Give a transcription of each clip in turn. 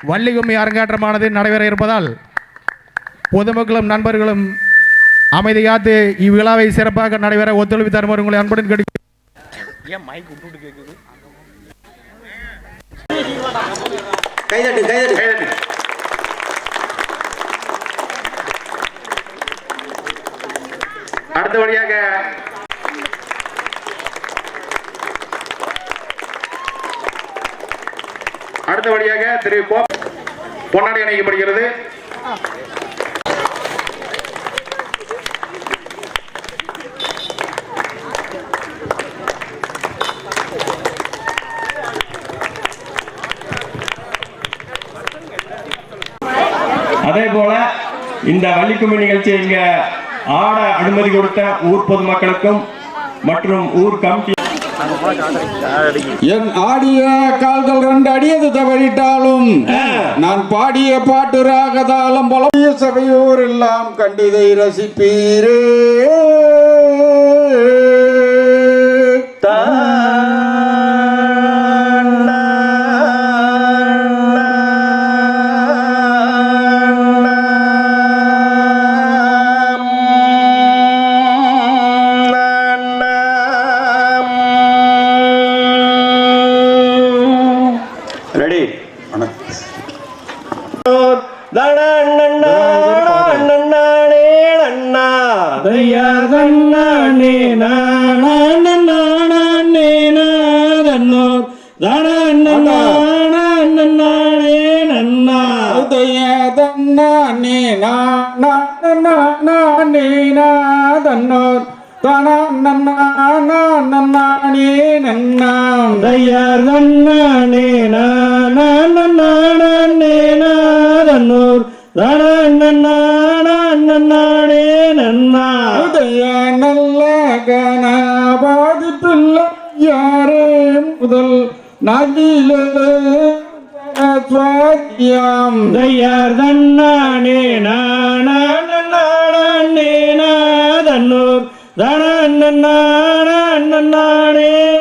வள்ளிகும்மி அரங்கேற்றமானது நடைபெற இருப்பதால் பொதுமக்களும் நண்பர்களும் அமைதி காத்து இவ்விழாவை சிறப்பாக நடைபெற ஒத்துழைப்பு தருமாறு உங்களை அன்புடன் கேட்கிறேன். அடுத்தபடியாக திரு பொன்னாடை அணிக்கப்படுகிறது. அதே போல இந்த வள்ளிக்கும்மி நிகழ்ச்சி இங்க ஆட அனுமதி கொடுத்த ஊர் பொதுமக்களுக்கும் மற்றும் ஊர் கமிட்டி என் ஆடிய கால்கள் 2 அடியது தவறிட்டாலும் நான் பாடிய பாட்டு ராகதாளம் பலவிய சபையோர் எல்லாம் கண்டிதை ரசிப்பீரே. முதல் நாதிலே ஸ்வாத்தியம் தயார் தன்னானே நானே நாதன்னூர் தனே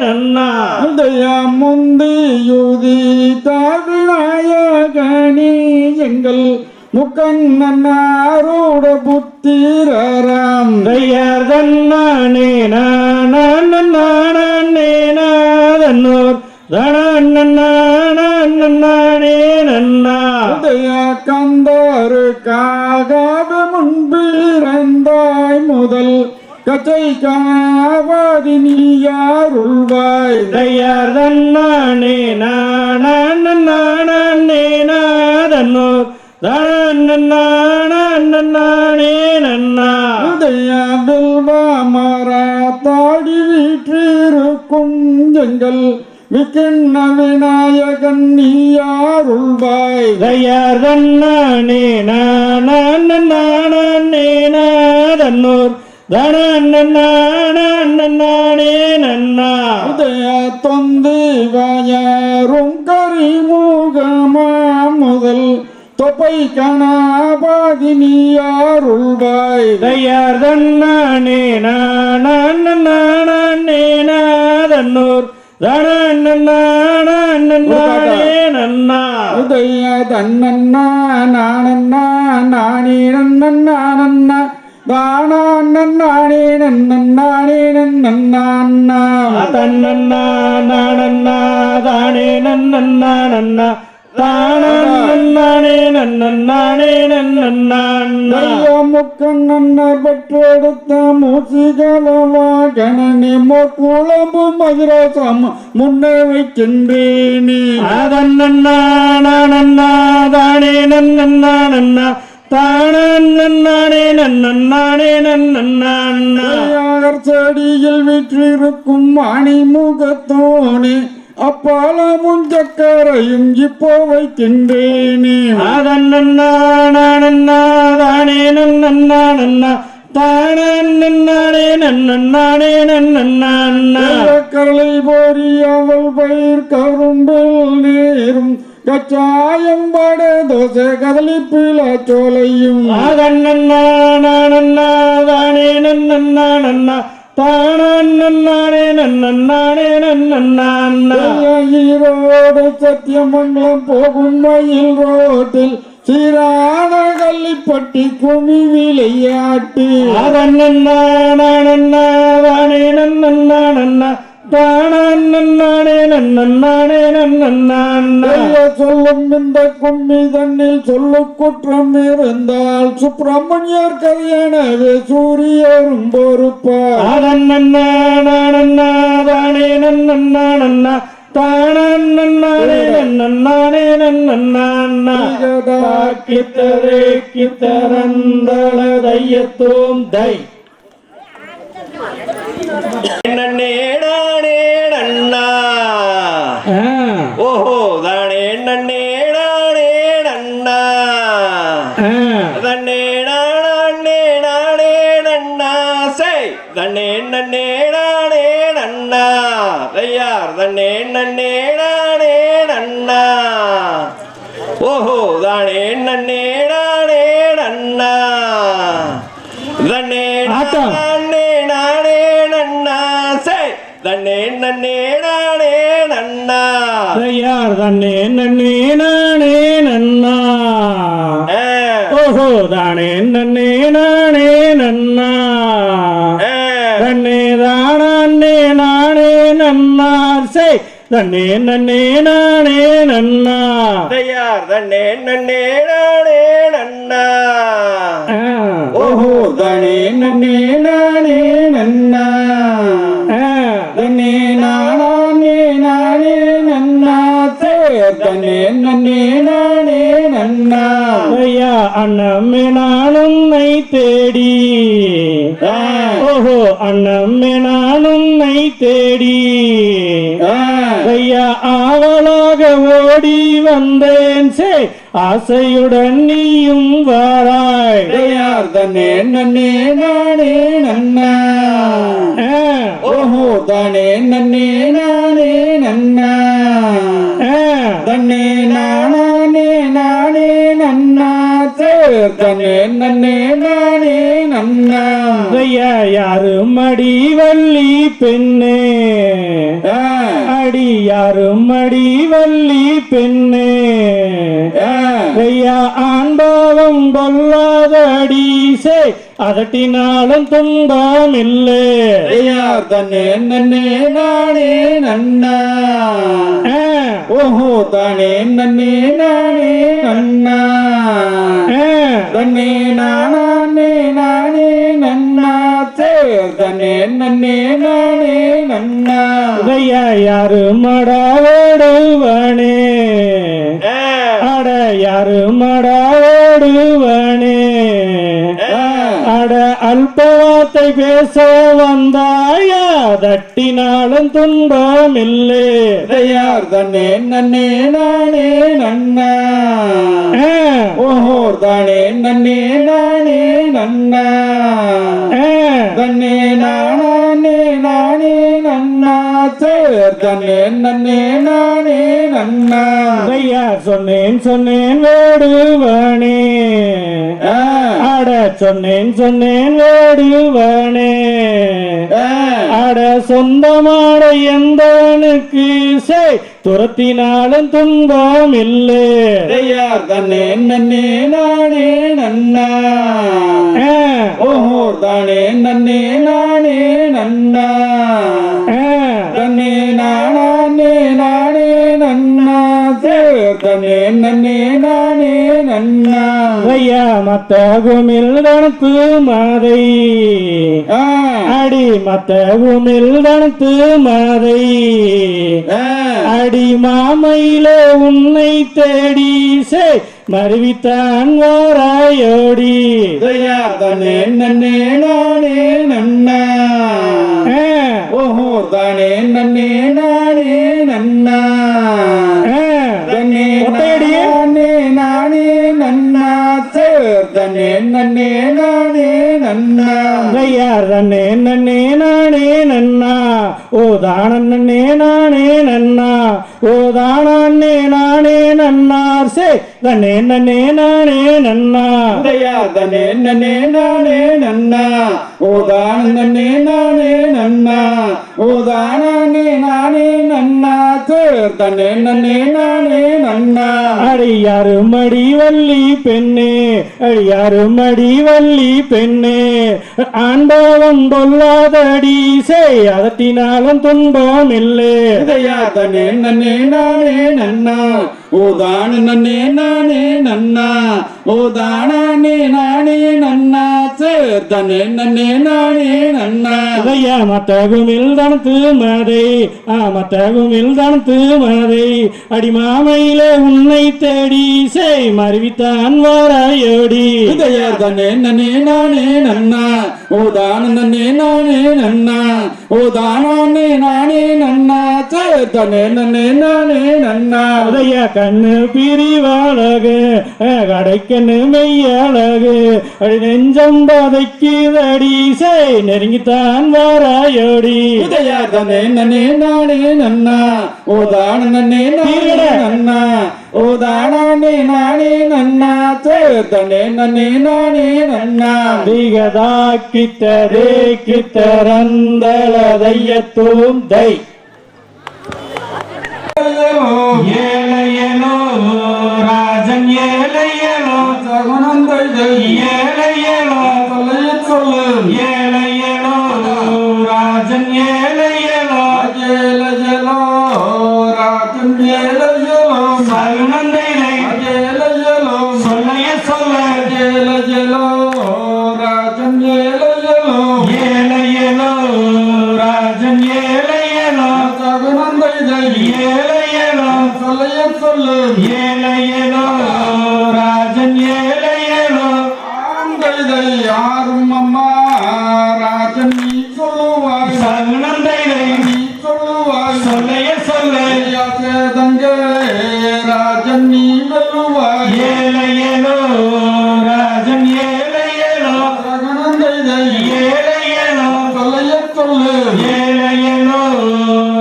நன்னா முந்தியுதி தாவிநாயகனி எங்கள் முக்கண்ணாரோட புத்திரராம் தயார் தன்னானே நானே நாதன்னூர் தனே நன்னா கந்தருக்காக முன்பிறந்தாய் முதல் கச்சை காவாதி நீயாருள்வாய் தயார் தன்னானே நாதன்னூர் தனே நன்னா மரா தாடி வீற்றிருக்கும் எங்கள் விக்கிண்ண விநாயகன் நீயாருள்வாய் தயார் தன்னானே நாதன்னூர் தனே நன்னா உதய தொந்து வாயாரும் கரிமுகமா முதல் தொப்பை கணாபாதி நீயாருள்வாய் தயார் தன்னானே நாதன்னூர் தனே நன்னா உதய தன்னன்னா நானன்னா நானே நன்னா தானே நன்னானே நன்னா தன்னன்னா நானன்னா தானே நன்னா தானே நன்னா முக்கண்ணன்னர் பெற்றெடுத்த மூசிகளவா கணனி குழம்பு மதுராசம் முன்னே வைக்கின்றேனே அதன்னா தானே நன்னா தானே நன்னார் செடியில் விற்றிருக்கும் மணிமுகத்தோனே அப்பாலமும் சக்கரையும் இப்போ வைக்கின்றேனே அதன்னா தானே நன்னா தானே நன்னா கரளை போரி அவள் பயிர் கரும்பில் நேரும் கச்சாயம் பட தோசை கதலிப்பில சோலையும் அதன்னா தானே நன்னா தானே நன்னானே நன்னானா. ஈரோடு சத்தியமங்கலம் போகும் மயில் ரோட்டில் சீரான கள்ளிப்பட்டி குமி விளையாட்டு. தானே நன்னானா தானே நன்னானா. சொல்லும் இந்த கும்மி தண்ணில் சொல்லு குற்றம் இருந்தால் சுப்பிரமணியர் கல்யாணவே சூரியரும் பொறுப்பார். தானே நன்னானா கித்தரே கித்தரந்தளதையத்தோம் தை நன்னேடானே நன்னா. ஓஹோ தானே நன்னேடானே நன்னா. தன்னே நானே நானே நன்னா. செய் தன்னே நன்னேடானே நன்னா. ஐயார் தன்னே நன்னேடானே நன்னா. ஓஹோ தானே நன்னேடானே நன்னா. தன்னே நானே நானே நன்னா. செய் தன்னே நன்னே நானே நன்னா. ஐயார் தன்னே நானே நன்னா. ஓஹோ தானே நானே நன்னா. தன்னே தானே நானே நன்னா. செய் தன்னே நானே நன்னா. ஐயார் தன்னே நன்னே நானே நன்னா. ஓஹோ தனே நன்னே நானே நன்னா. தனே நானே நானே நன்னா. தனே நன்னே நானே நன்னா. ஐயா அண்ணமே நானும் நை தேடி. ஓஹோ அண்ணமே நானும் நை தேடி. ஐயா ஆவலாக ஓடி வந்தேன். சே ஆசையுடன் நீயும் வாராய். தனே நன்னே நானே நன்னா. ஓஹோ தனே நன்னே நானே நன்னா. தன்னே நானே நானே நன்னா. தன்னே நன்னே நானே நன்னா. ஐயா யாரு மடி வள்ளி பெண்ணே. அடி யாரு மடி வள்ளி பெண்ணே. ஐயா ஆண்பாவம் கொல்லாதடி. சே அதட்டினாலும் துன்பம் இல்லை. தன்னே நன்னே நானே நன்னா. ஓஹோ தனே நன்னே நானே நன்னா. தன்னே நானே நானே நன்னா. தன்னே நன்னே நானே நன்னா. ஐயா யாரு மடாவோடுவனே. அட யாரு மடாவோடுவனே. அட அல்பவாத்தை பேச வந்தாயா தட்டினாலும் துன்பம் இல்லை. தன்னே நன்னே நானே நன்னா. ஓஹோ தனே நன்னே நானே நன்னா. தன்னே நானே நானே நன்னா. தன்னே நன்னே நானே நன்னா. ஐயா சொன்னேன் சொன்னேன் வேடுவனே. அட சொன்னேன் சொன்னேன் வேடுவனே. அட சொந்தமான எந்தனுக்கு சே துரத்தினாலும் துன்பம் இல்லை. தன்னே நன்னே நானே நன்னா. ஓஹோ தனே நன்னே நானே நன்னா. தன்னே நானே நானே நன்னா. தன்னே நன்னே நானே நன்னா. ஐயா மத்த குமில் தனத்து மாதை. அடி மத்த குமில் தனத்து மாதை. அடி மாமையிலே உன்னை தேடி. சே மருவித்தான் வாராயோடி. தன்னே நன்னே நானே நன்னா. ஓஹோ தனே நன்னே நானே நன்னா. தன்னே நானே நானே நன்னா. தன்னே நன்னே நானே நன்னா ஐயார் தன்னே நன்னே நானே நன்னா ஓ தானே நானே நன்னா ஓ தானே நானே நன்னார் சே தன்னே நன்னே நானே நன்னா தன்னே நன்னே நானே நன்னா ஓ தானே நானே நன்னா ஓ தானே நானே நன்னா தன்னே நன்னே நானே நன்னா அடியாரு மடி வள்ளி பெண்ணே அடியாரு மடி வள்ளி பெண்ணே ஆண்டவன் பொல்லாதடி செய் அதத்தினாலும் துன்பம் இல்லை தன்னே நன்னே நானே நன்னா ஓ தானே நானே நன்னா ஓ தானே நானே நன்னா தன்னே நன்னே நானே நன்னா ஐயா மத்தகுமில் தனத்து மதை மத்தகுமில் தனத்து மதை அடிமாமையிலே உன்னை தேடி செய் மருவித்தான் வாராயோடி தன்னே நன்னே நானே நன்னா ஓ தானே நானே நன்னா ஓ தானே நானே நன்னா தன்னே நன்னே நானே நன்னா உதய கண்ணு பிரிவாழகு கடைக்கண்ணு மெய்யழகு அடி நெஞ்சம் பதைக்குதடி செய் நெருங்கித்தான் வாராயோடி தன்னே நன்னே நானே நன்னா ஓ தானே நானே நன்னா ஓ தானே நானே நன்னா தன்னே நன்னே நானே நன்னா திகதா கித்தரே கித்தரந்தளதையத்தூம் தை ஏழையலோ ராஜன் ஏழையலோ சகுனந்தை ஏழையலோ சொல்லைய சொல்லு ஏழையலோ ராஜன் ஏழையலோ ஏழையலோ ராஜன் ஏழையலோ சகுனந்தையை ஏழையலோ சொல்லைய சொல்ல ஏழையலோ ராஜன் ஏழையலோ ஏழையலோ ராஜன் ஏழையலோ சகுனந்தை ஏழையலோ சொல்லைய சொல்லு ஏழையலோ ராஜன் ஏழையலோ ஆந்தை யாரும் அம்மா ராஜன் நீ சொல்லுவாய் சகுனந்தையை நீ சொல்லுவாய் சொல்லைய சொல்ல சேதங்க ராஜன் நீ வெல்லுவாய் ஏழையலோ ராஜன் ஏழையலோ சகுனந்தை ஏழையலோ சொல்லைய சொல்லு ஏழையலோ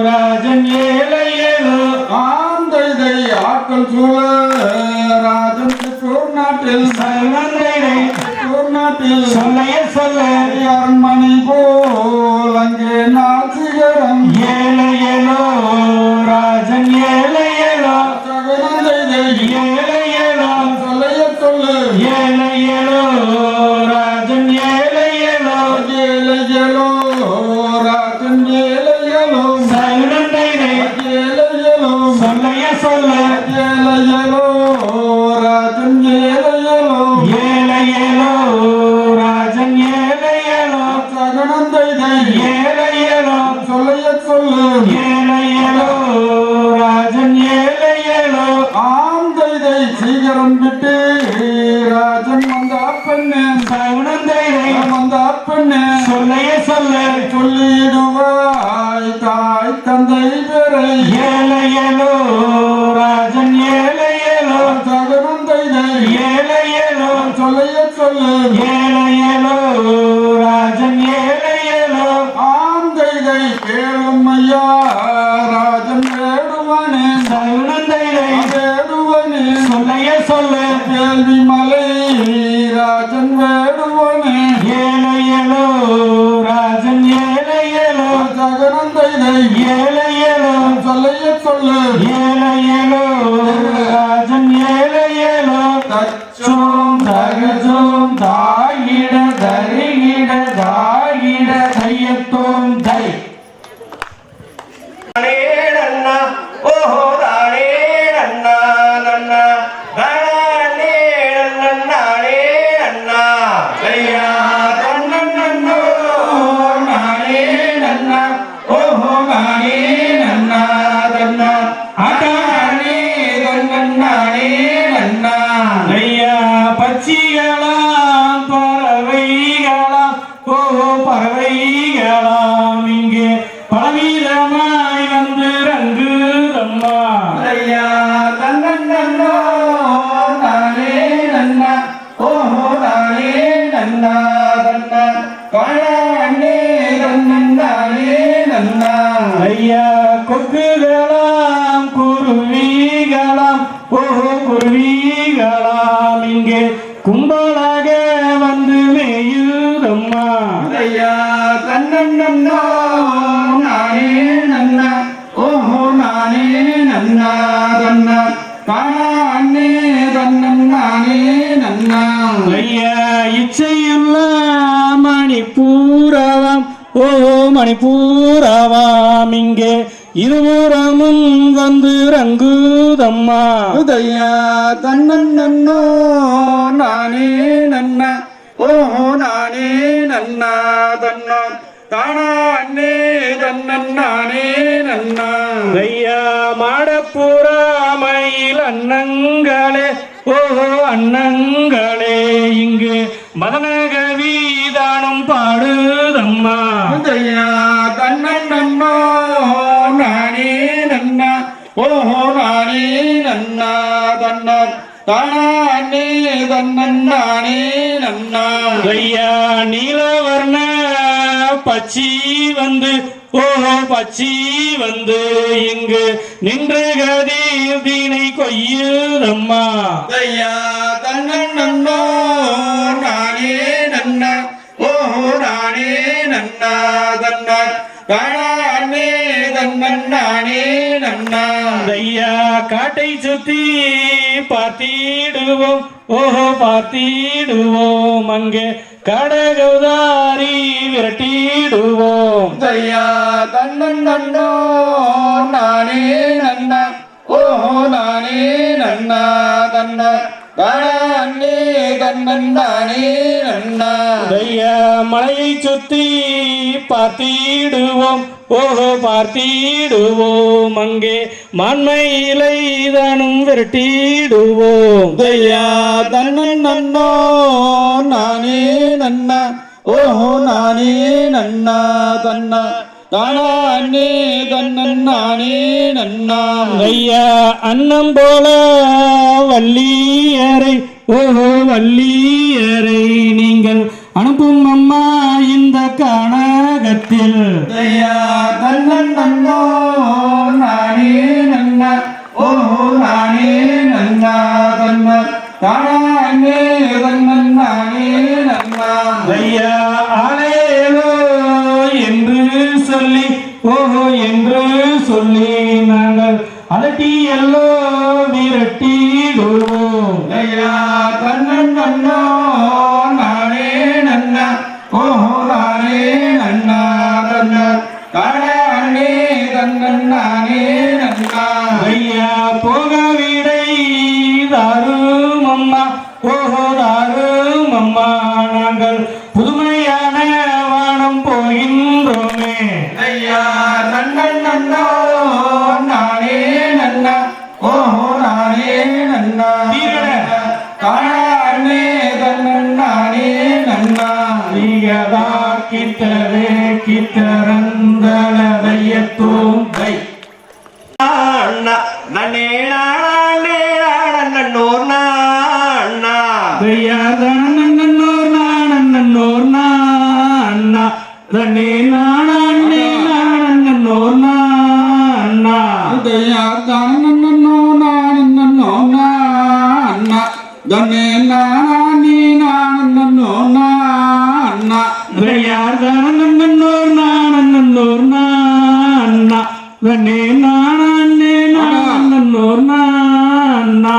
ராஜன் ஏழையலோ ஆந்தை ஆட்கள் சூழ ராஜன் நாட்டில் சகுனந்தையை நாட்டில் சொல்லைய சொல்ல அரண்மனை போல் அங்கே நாசிகரம் ஏழையலோ ராஜன் ஏழையலோ சகுனந்தை ஏழையலோ சொல்லைய சொல்லு ஏழையலோ ராஜன் ஏழையலோ ஏழையலோ ராஜன் ஏழையலோ சகுனந்தையை ஏழையலோ சொல்லைய சொல்ல ஏழையலோ ராஜன் ஏழையலோ ஏழையலோ ராஜன் ஏழையலோ சகுனந்தை ஏழையலோ சொல்லைய சொல்லு ஏழையலோ ராஜன் ஏழையலோ ஆந்தை சீக்கிரம் விட்டு ராஜன் வந்த பெண்ணு சகுனந்தையை வந்த பெண்ணு சொல்லைய சொல்ல சொல்லிடுவாய் தாய் தந்தை பெறை ஏழையலோ ராஜன் ஏழையலோ சகுனந்தை ஏழையலோ சொல்லைய சொல்லு ஏழையலோ ராஜன் ஏழையலோ ஆந்தை கேளும் ஐயா ராஜன் வேடுவனே சகுனந்தையை வேடுவனே சொல்லைய சொல்ல கேள்வி மலை ராஜன் வேடுவனே ஏழையலோ ராஜன் ஏழையலோ சகுனந்தை ஏழையலோ சொல்லைய சொல்லு ஏழையலோ ராஜன் ஏழையலோ தச்சோம் தகஜோம் தாயிட தரிகிட தாயிட தையத்தோம் தை நன்னா ஓஹோ தானே நன்னா நன்னா தானே நன்னானே நன்னா ஐயா குருவிகளாம் இங்கே கும்பலாக வந்து மேயுதம்மா ஐயா தன்னண்ணா நானே நன்னா ஓஹோ நானே நன்னா தன்னா தானா அண்ணே தன்னன் நானே நன்னா ஐயா இச்சையுள்ள மணிப்பூரவாம் ஓ மணிப்பூரவாம் இங்கே இருபுறமும் வந்து ரங்குதம்மா ஐயா தன்னண்ணோ நானே நன்னா ஓஹோ நானே நன்னா தன்னா தானா அண்ணே தன்னன் நானே நன்னா ஐயா மாடப்புறாமையில் அண்ணங்களே ஓஹோ அண்ணங்களே இங்கு மதனகவிதானம் பாடுதம்மா ஐயா தன்னண்ணோ நானே நன்னா ஓஹோ நானே நன்னா தன்னா தானா அண்ணே தன்னன் நானே நன்னா ஐயா நீலவர்ண பச்சி வந்து ஓஹோ பச்சி வந்து இங்கு நின்று கதிர் தீனை கொய்யுதம்மா ஐயா தன்னண்ணோ நானே நன்னா ஓஹோ நானே நன்னா தன்னா தானா அண்ணே தன்னன் நானே நன்னா ஐயா காட்டை சுத்தி பார்த்திடுவோம் ஓஹோ பார்த்திடுவோம் அங்கே கடகௌதாரி விரட்டிடுவோம் ஐயா தன்னண்ணோ நானே நன்னா ஓஹோ நானே நன்னா தன்னா தானா அண்ணே தன்னன் நானே நன்னா ஐயா மலையை சுத்தி பார்த்திடுவோம் ஓஹோ பார்த்திடுவோம் அங்கே மான்மையிலை தானும் விரட்டிடுவோம் ஐயா தன்னண்ணோ நானே நன்னா ஓஹோ நானே நன்னா தன்னா தானா அண்ணே தன்னன் நானே நன்னா ஐயா அன்னம் போல வள்ளியரை ஓஹோ வள்ளியரை நீங்கள் அனுப்பும் அம்மா இந்த கனகத்தில் ஐயா தன்னண்ணோ நானே நன்னா ஓஹோ நானே நன்னா தன்னா தானா அண்ணே தன்னன் நானே நன்னா ஐயா ஆலேலோ என்று சொல்லி ஓஹோ என்று சொல்லி நாங்கள் அலட்டி எல்லோ விரட்டிடுவோம் ஐயா தன்னண்ணோ நானே நன்னா ஓஹோ நானே நன்னா தன்னா தானா அண்ணே தன்னன் நானே நன்னா ஐயா போக விடை தாரும் அம்மா ஓஹோ தாரும் அம்மா நாங்கள் புதுமையான வானம் போகின்றோமே ஐயா தன்னண்ணோ நானே நன்னா ஓஹோ நானே நன்னா தானா அண்ணே தன்னன் நானே நன்னா ஈகதா கிட்டவே கிட்டரந்தளையத்தோம் தை அண்ணா நன்னே நானே நன்னோர் நாண்ணா தையாதனன்னோர் நானன்னோர் நாண்ணா தன்னே நானே நானன்னோர் நாண்ணா ஐயா தன்னண்ணோ நானன்னோ நான்னா தன்னே நானே நானன்னோ நான்னா தையாதனன்னோர் நானன்னோர் நாண்ணா தன்னே நானே நானன்னோர் நாண்ணா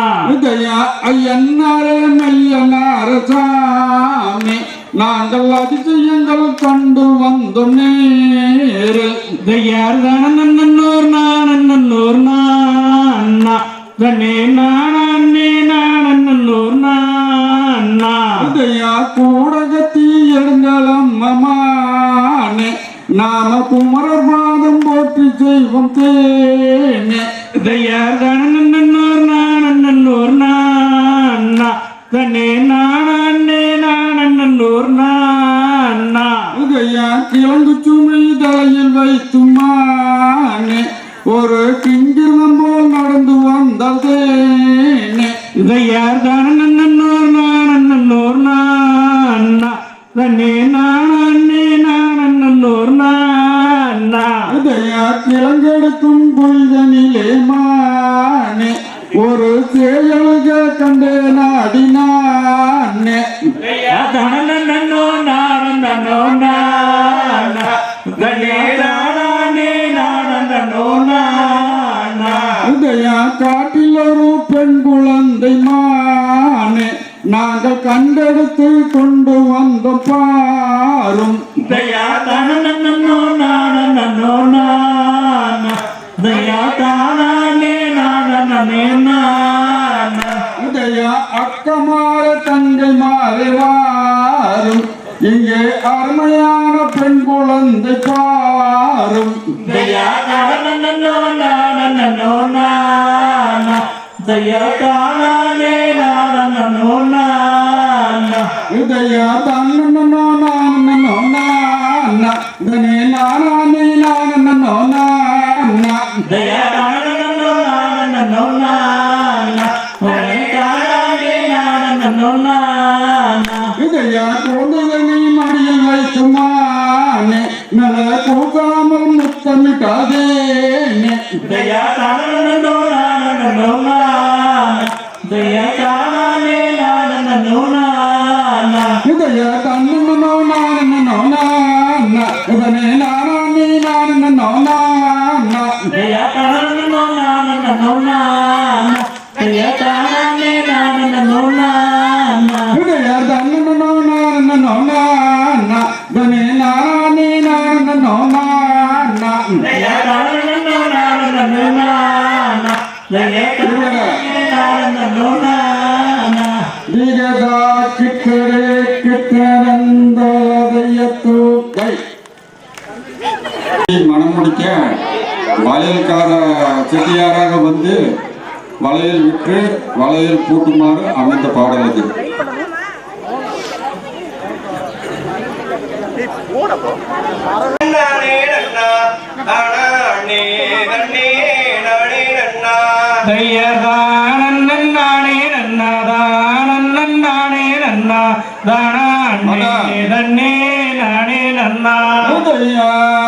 ஐயா ஐயன்னாரே மெய்யனார சாமி நாங்கள் அதிசயங்கள் கண்டு வந்தோம் நேரில் தையார்தானன்னோர் நானன்னோர் நாண்ணா தன்னே நானே நானன்னோர் நாண்ணா ஐயா கூடகத்தி எழுந்தலம் அம்மானே நாம குமரர் பாதம் போற்றி செய்வோம் தேனே தையார்தானன்னோர் நானன்னோர் நாண்ணா தன்னே நானே நானன்னோர் நாண்ணா ஐயா கிழங்கு சுமை தலையில் வைத்துமானே ஒரு கிங்கிரம் போல் நடந்து வந்ததேனே தையார்தானன்னோர் நானன்னோர் நாண்ணா தன்னே நானே நானன்னோர் நாண்ணா ஐயா கிழங்கெடுக்கும் பொய்தனிலே மானே ஒரு செயலுக கண்டு நாடினானே தானே நன்னோ நானோ நானே நானோ உதயா காட்டில் ஒரு பெண் குழந்தை மானே நாங்கள் கண்டெடுத்து கொண்டு வந்த பாரும் தயா தானே நன்னோ நானோ தயா தானே நானே உதயா அக்கமார தங்கை மாறும் இங்கே அருமையான பெண் குழந்தை பாரும் தயா தானே நானோ தயா தானே நானோ உதயா தன்னோ தனே நானே நானோ தயா தானே நானோ உதயா குழந்தைகளை மடியில் வைக்குமானே நல கூக்காமல் முத்தமிட்டாதே தயா தானே நானோ தயா தானே நானோ உதயா தன்னோ உதனே நானே நானோ தயா தானே நானோ தயா தானே நானோ உதயா தன்னோ உதனே நானே நானோ தயா தானே நானோ தயா தானே நானோ திகதா கிட்டரே கிட்டரந்தோதையத்து கை மனம் முடிக்க வளையல்கார செட்டியாராக வந்து வளையல் விற்று வளையல் பூட்டுமாறு அமைந்த பாடல் அது.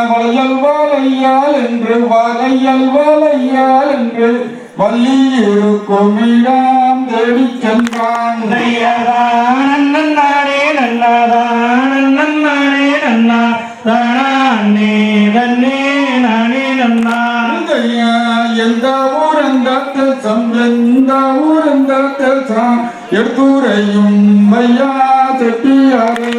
வளையல் வளையால் என்று வளையல் வளையால் என்று வள்ளி இருக்கும் இடம் தேடி சென்றான். எந்த ஊரந்த தேசம் எந்த ஊரந்த தேசம் எடுத்துரையும் மையா செட்டியாரே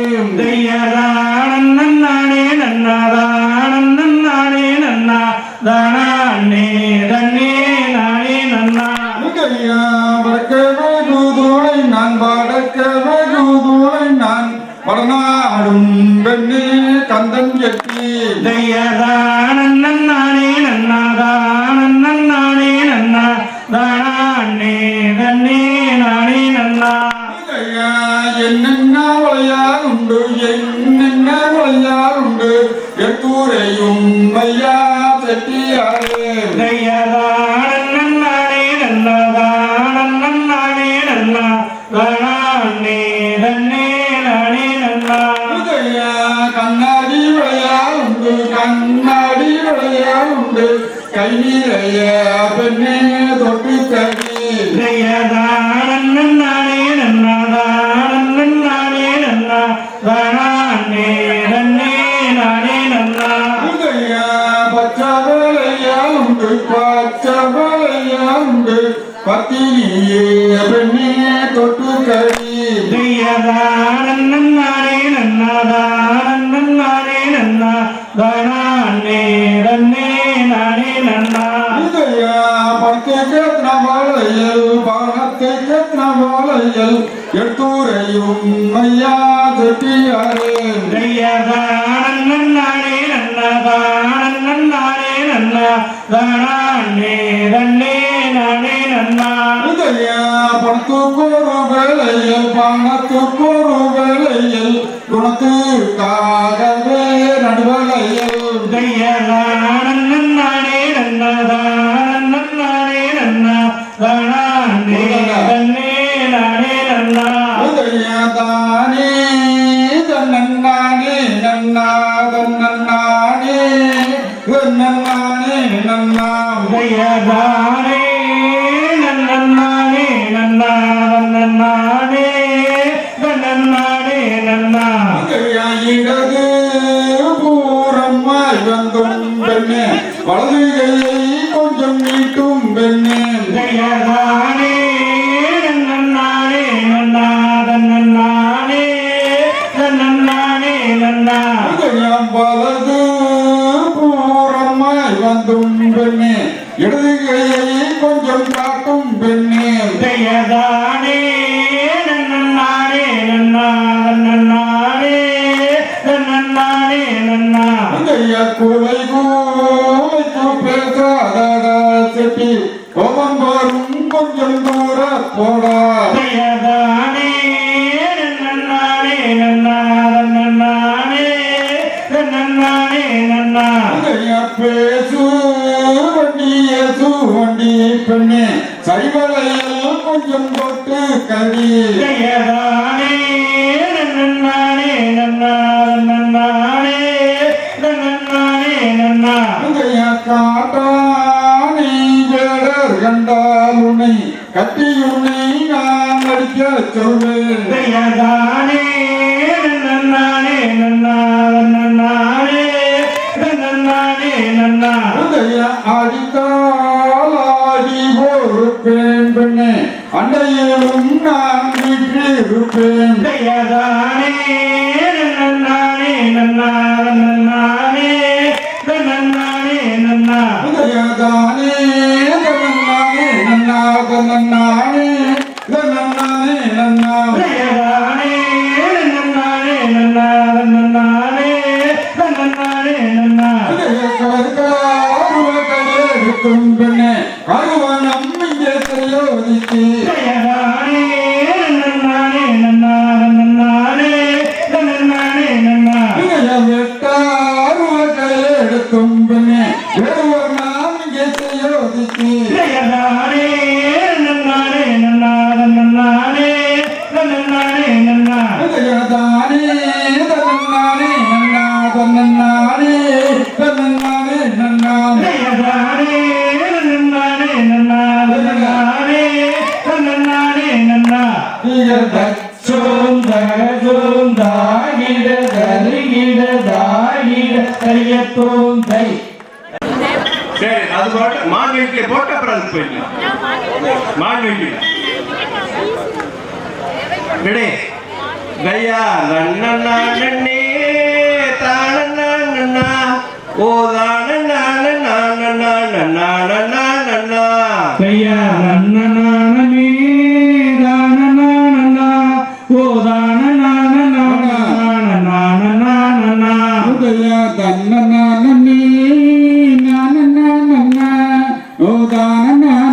வெகுதூளை நான் வடக்க வெகுதூளை நான் வடநாடும் வெண்ணி கந்தன் எட்டி என்னென்ன வளையால் உண்டு என்னென்ன வளையால் உண்டு எத்தூரையும் மையா செட்டியாரே கண்ணாடி விளையால் உண்டு கண்ணாடி விளையால் உண்டு கை நிறைய பெண்ணே தொட்டு கடி பச்சை வேலையால் உண்டு பச்சை வேலையால் உண்டு பத்தினியே பெண்ணே தொட்டு கடி பணத்தை கேட்ன வாழையல் எட்டூரையும் மையா செட்டியாரே பணத்துக்கொரு வேலையில் பணத்துக்கொரு வேலையில் குணத்துக்காகவே நடுவலையில் தானே தன்னானே நன்னா தன்னானே நன்னானே நன்னா நன்னானே நன்னா ஜெயதானே நன்னானே நன்னா நன்னானே நன்னானே நன்னா கூலை கூலைக்கு பேசாத செட்டி கோபம் வரும் கொஞ்சம் தூர போடா ஜெயதானே நன்னானே நன்னா நன்னானே நன்னானே நன்னா பேசு வண்டி பெண்ணே சரிவலையில் கொஞ்சம் தொட்டு கவி ஜெயதானே நன்னானே நன்னா நன்னானே நன்னானே நன்னா காட்டானை வேடர் கண்டால் உன்னை கட்டியுன்னை நான் அடிக்க சொல்வேன் ஜெயதானே நன்னானே நன்னா நன்னானே நன்னானே நன்னா அடித்தால் ஆடி பொறுப்பேன் பெண்ணே அண்டையிலும் நான் வீட்டிருப்பேன் ஜெயதானே நன்னானே நன்னா நன்னானே நன்னானே நன்னா உதயதானே தன்னானே நன்னாக நன்னானே நன்னானே நன்னா ஜெயதானே நன்னானே நன்னா நன்னானே நன்னானே நன்னா எடுக்கும் பெண்ணே அருவனம் இங்கே தெரியோதிக்கு ஜெயதானே நன்னானே நன்னா நன்னானே நன்னானே நன்னா எடுக்கும் பெண்ணே ஒருவர் நாம் இங்கே தெரியோதிக்கு ஜெயதானே நன்னானே நன்னா நன்னானே நன்னானே நன்னா உதயதானே தன்னானே நன்னா தன்னானே தன்னானே நன்னா ஜெயதானே நன்னானே நன்னா நன்னானே நன்னானே நன்னா சோந்தாகிட தருகிட தாகிட கையத்தோந்தை சரி அது போட்டு மான் வீட்டிலே போட்டு அப்புறம் அதுக்கு போயிடலாம் மான் வீட்டில் விடே கையா நன்னா நன்னே தானன்னா ஓ தானன்னா நன்னா நன்னா நன்னா நன்னா கையா நன்னே தானன்னா ஓ தானன்னா உதய தன்னே நானன்னா ஓ தானன்னா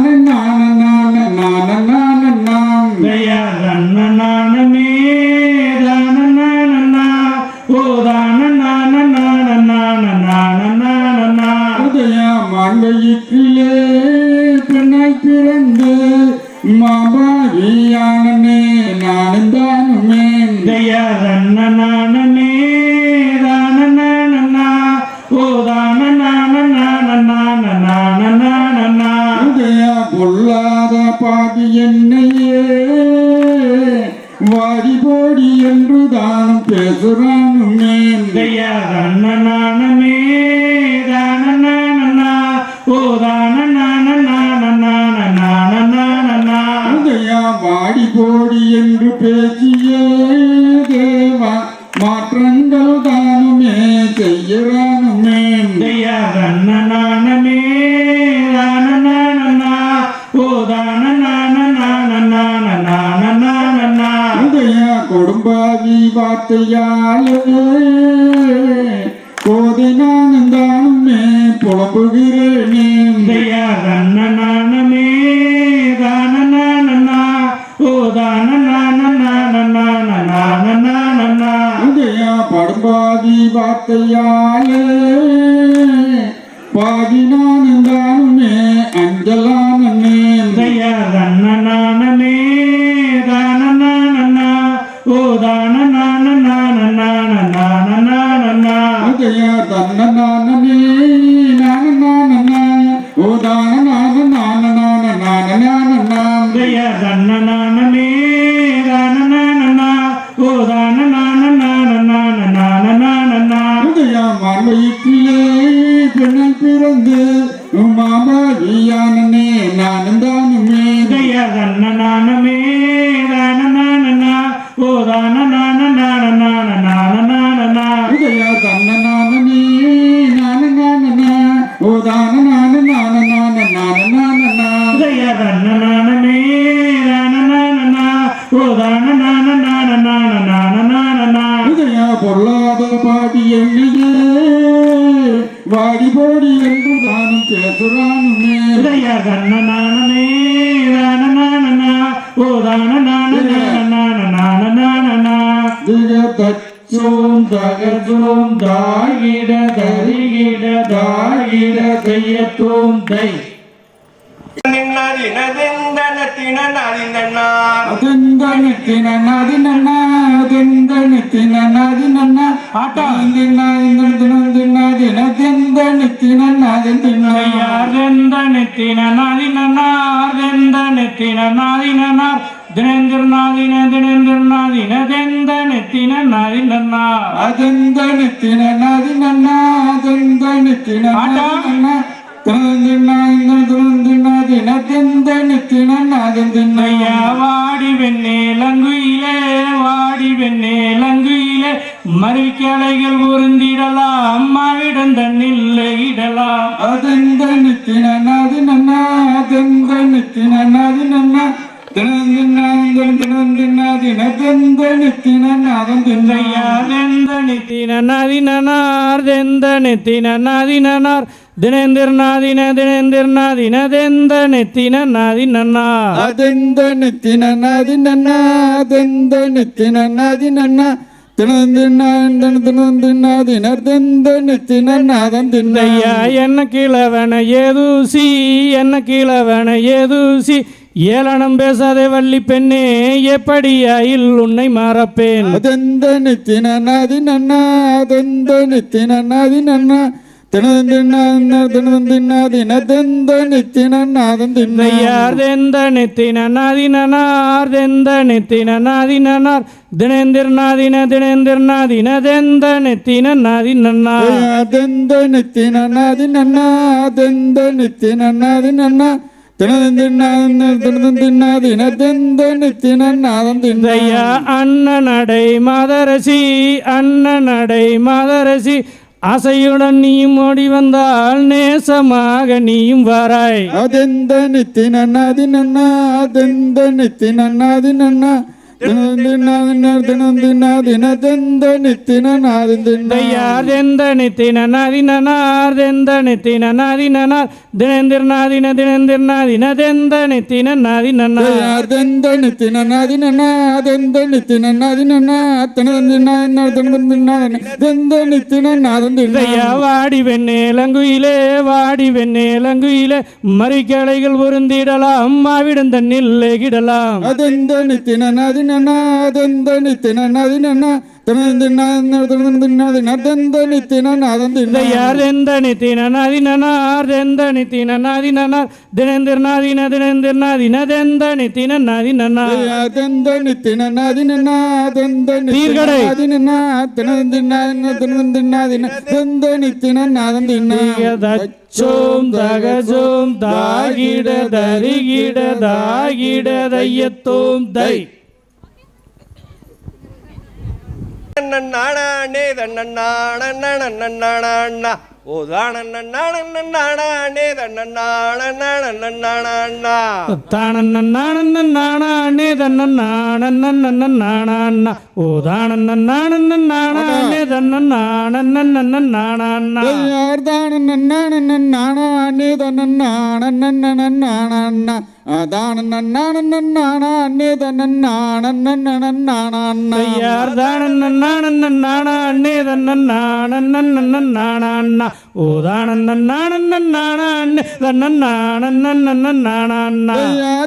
கையா நன்னே தானன்னா ஓ தானன்னா உதய மாண்பயிற்றிலே பெண்ணாய் பிறந்து மாபாவியானே நானந்தானுமே கையா நன்னே தானன்னா ஓ தானன்னா உதய பொல்லாத பாதி என்னையே வாடி போடி என்று தானும் பேசுறானுமே கையா நன்னே தானன்னா ஓ தானன்னா உதய வாடி போடி என்று பேசியே தேவா மாற்றங்கள் தானுமே செய்யறானுமே கையா நன்னே தானன்னா ஓ தானன்னா உதய கொடும்பாவி வார்த்தையாலே கோதை நானும் தானுமே புலம்புகிறேனே கையா நன்னே தானன்னா ஓ தானன்னா உதய படும்பாதி வார்த்தையாலே பாதி நானும் தானுமே அஞ்சலானே கையா நன்னே தானன்னா ஓ தானன்னா உதய தன்னே நானே ஓதான கையா நன்னே தானன்னா ஓ தானன்னா உதய மாண்பயிற்றிலே பெண்ணை பிறந்து மாமாவியானே நானும் தானுமே கையா நன்னே தானன்னா ஓ தானன்னா உதய தன்னே நானே ஓதான கையா நன்னே தச்சும் தகச்சும் தாயிட தரிகிட தாயிட தையத்தும் தை வாடி வெண்ணேலங்குயிலே வாடி வெண்ணேலங்குயிலே மறுக்கிளைகள் உருந்திடலாம் அம்மாவிடம் தண்ணில் இடலாம் அதெந்த நித்தின நாதி நன்னா அதெந்த நித்தின நாதி நன்னா என்ன கிழவன ஏதூசி என்ன கிழவன ஏதூசி ஏளனம் பேசாதே வள்ளி பெண்ணே எப்படியாயில் உன்னை மறப்பேன் அதெந்த நித்தின நாதி நன்னா அதெந்த நித்தின நாதி நன்னா அண்ணனடை மதரசி அண்ணனடை மதரசி ஆசையுடன் நீயும் ஓடி வந்தால் நேசமாக நீயும் வராய் அதெந்த நித்தின நாதி நன்னா அதெந்த நித்தின நாதி நன்னா வாடி வெண்ணேலங்குயிலே வாடி வெண்ணேலங்குயிலே மறிக்கலைகள் பொருந்திடலாம் அம்மாவிடம் தண்ணில் கிடலாம் அதெந்த நித்தின நாதி சோம் தகசோம் தாகிட தரிகிட தாகிட தையத்தோம் தை நானே தன்னண்ணா ஓ தானே தன்னண்ணா தானே தன்னண்ணா ஓ தானே தன்னண்ணா யார் தானே தன்னண்ணா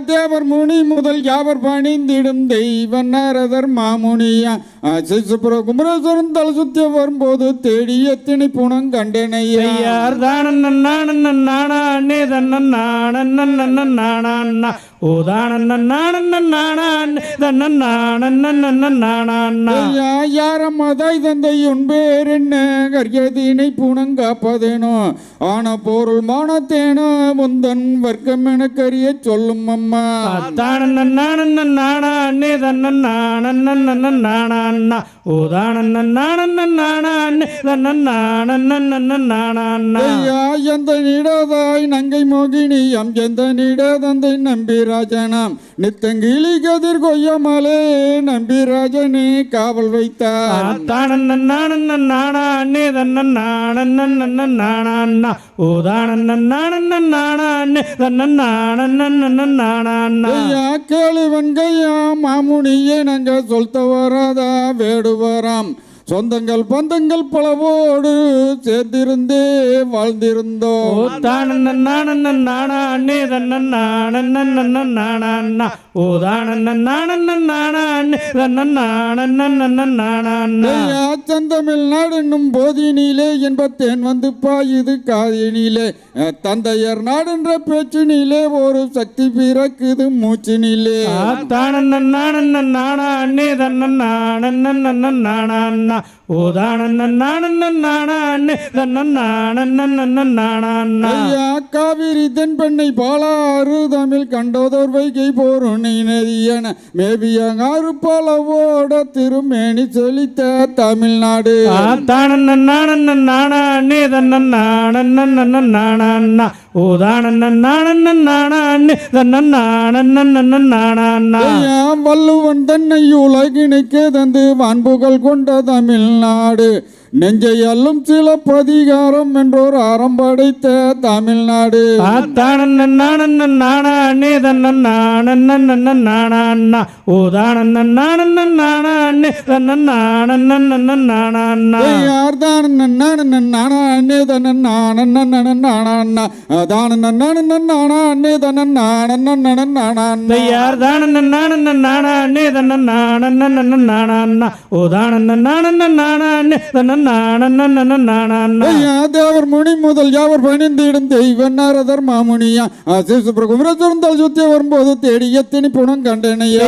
தேவர் முனி முதல் யாவர் பணிந்திடும் தெய்வ நாரதர் மாமுனியா குமரேஸ்வரன் தலை சுத்தி வரும்போது தேடி எத்தனை புனம் கண்டனையா யார் தானே தன்னண்ணா ஓ யாரம்மாதாய் தந்தை உன் பேர் என்ன கரியதீனை புனங்காப்பதேனோ ஆன பொருள் மானத்தேனோ முந்தன் வர்க்கம் என கரிய சொல்லும் அம்மா நானே தன்னா ஓ எந்த நிடதாய் நங்கை மோகினி எந்த நிட தந்தை நம்பி நம்பிராஜனாம் நித்தங்கிளி கதிர் கொய்யமலே நம்பிராஜனே காவல் வைத்தார் தானே தன்னா ஓ தானே தன்னா கேளுவன் கையா மாமுனியே நாங்க சொல்த்த வராதா வேடுவராம் சொந்தங்கள் பந்தங்கள் பலவோடு சேர்ந்திருந்தே வாழ்ந்திருந்தோம் நானே தன்னா ஓ தந்தமிழ் நாடென்னும் போதினிலே என்பத்தேன் வந்து பாயுது காதினிலே தந்தையர் நாடென்ற பேச்சினிலே ஒரு சக்தி பிறக்குது மூச்சினிலே நானே தன்னா ஓ காவிரி தென்பெண்ணை பாலாறு தமிழ் கண்டோதோர் வைகை போருணை நதியன மேபியங்காறு பலவோட திருமேனி செழித்த தமிழ்நாடு நானே தன்னா ஓ வள்ளுவன் தன்னை உலகினைக்கு தந்து வான்புகள் கொண்ட தமிழ்நாடு நெஞ்சை அல்லும் சிலப்பதிகாரம் என்றோர் அறம் படைத்த தமிழ்நாடு நானே தன்னா ஓ தானே தேவர் முனி முதல் யாவர் பணிந்திடும் தெய்வ நாரதர் மாமுனியா குமரேஸ்வரன் சுத்தி வரும்போது தேடி எத்தனை புனம் கண்டனையா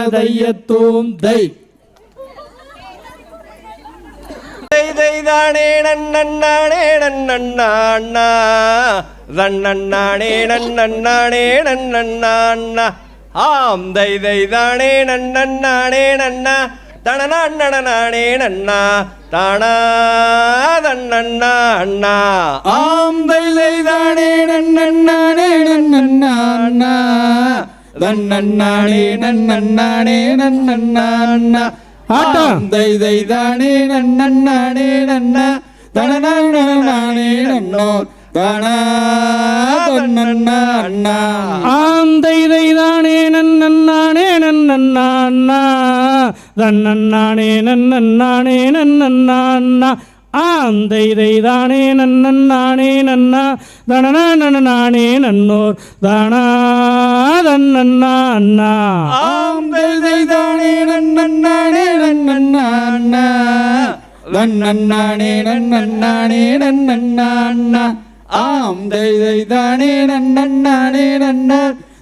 கித்தரந்தளதையத்தோம் தை தானே நன்னே நன்னா தன்னே நன்னே நன்னா ஆம் தை தானே நன்னே நன்னா தனநானே நன்னா தானா தன்னா அண்ணா ஆம் தை தானே நன்னே நன்னா தன்னே நன்னா ஆட்டம் தை தானே நன்னே நன்னா தனநானே நன்னோ தானா தன்னா அண்ணா ஆம் தை தானே நன்னானே நன்னா தன்னானே நன்னா ஆம் தை தானே நன்னானே நன்னா தனநானே நன்னோர் தானா தன்னா அண்ணா ஆம் தை தானே நன்னானே நன்னா தன்னானே நன்னா ஆம் தை தானே நன்னானே நன்னா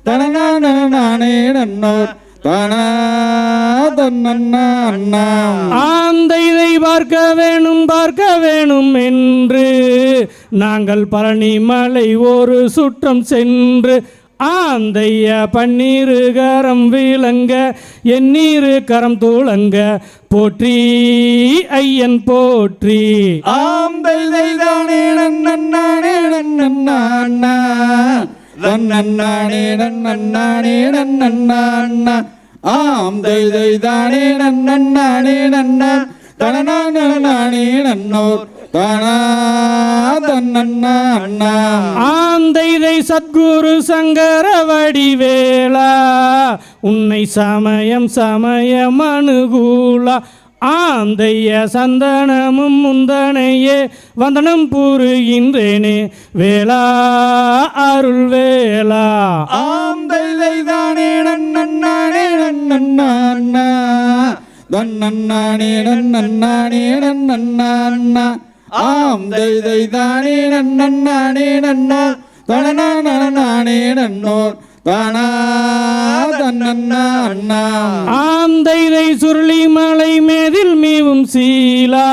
தனநானே நன்னோர் தானா தன்னா அண்ணா ஆந்தை பார்க்க வேணும் என்று நாங்கள் பழனி மலை ஒரு சுற்றம் சென்று ஆந்தைய பன்னீரு கரம் விளங்க எண்ணீரு கரம் துளங்க போற்றி ஐயன் போற்றி ஆம் தை தானே நன்னானே நன்னா தன்னானே நன்னா ஆம் தை தானே நன்னானே நன்னா தனநானே நன்னோர் தானா தன்னா அண்ணா ஆந்தை சத்குரு சங்கர வடிவேலா உன்னை சமயம் அனுகூலா ஆந்தைய சந்தனமும் முந்தனையே வந்தனம் புரிகின்றேனே வேளா அருள் வேளா ஆம் தை தானே நன்னானே நன்னா தன்னானே நன்னா ஆம் தை தானே நன்னானே நன்னா தனநானே நன்னோர் தானா தன்னன்னா அண்ணா ஆந்தைதை சுருளி மலை மேதில் மீவும் சீலா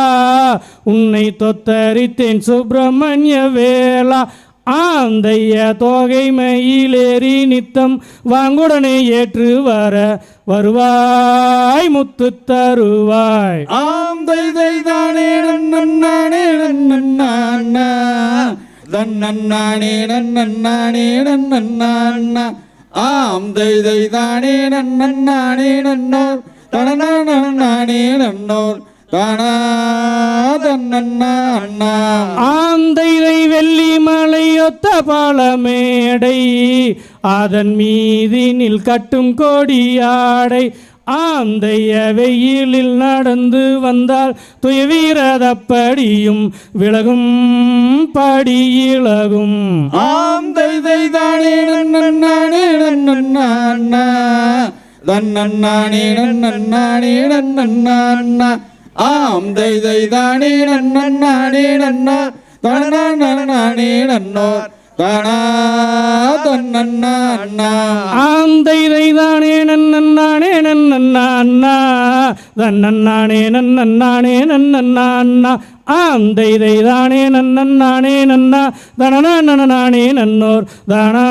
உன்னை தொத்தரித்தேன் சுப்பிரமணிய வேளா ஆந்தைய தோகை மயிலேறி நித்தம் வாங்குடனே ஏற்று வருவாய் முத்து தருவாய் ஆந்தை தானே நன்னானே நன்னாண்ணா தன்னன்னானே நன்னானே நன்னாண்ணா ஆந்தை தானே நன்னானே நன்னோர் தனநானே நன்னோர் தானா தன்னன்னா அண்ணா ஆந்தைதை வெள்ளி மலையொத்த பாலமேடை அதன் மீதினில் கட்டும் கொடியாடை ஆந்தைய வெயிலில் நடந்து வந்தால் துயவீரதப்படியும் விலகும் படி இலகும் ஆந்தை தானே நன்னானே நன்னாண்ணா தன்னன்னானே நன்னானே நன்னாண்ணா ஆந்தை தானே நன்னானே நன்னா தனநானே நன்னோர் தானா தன்னன்னா அண்ணா ஆந்தைதை தானே நன்னானே நன்னா தன்னன்னானே நன்னானே நன்னா ஆந்தைதை தானே நன்னானே நன்னா தனநானே நன்னோர் தானா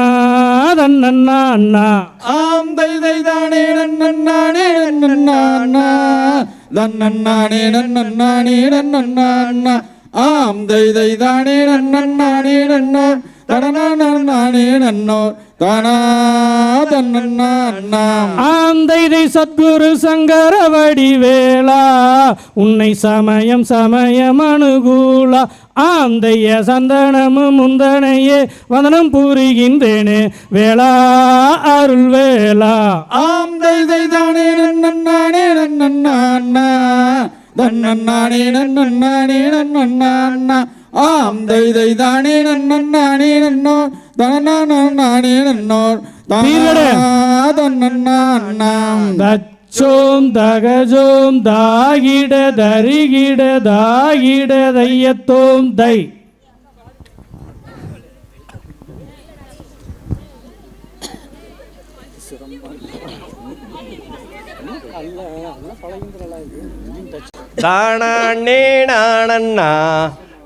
தன்னன்னா அண்ணா ஆந்தை தானே நன்னானே நன்னாண்ணா தன்னன்னானே நன்னானே நன்னாண்ணா ஆந்தை தானே நன்னானே நன்னோ தனநானே நன்னோர் தானா தன்னன்னா அண்ணா ஆந்தைதை சத்குரு சங்கர வடிவேலா உன்னை சமயம் அனுகூலா ஆந்தைய சந்தனமும் முந்தனையே வதனம் புரிகின்றேனே வேளா அருள் வேளா ஆந்தை தானே நன்னானே நன்னாண்ணா தன்னன்னானே நன்னானே நன்னாண்ணா ஆந்தை தானே நன்னானே நன்னோ தனநானே நன்னோர் தன்னன்னா அண்ணா தச்சோம் தகஜோம் தாகிட தரிகிட தாகிட தையத்தோம் தை தானே நானண்ணா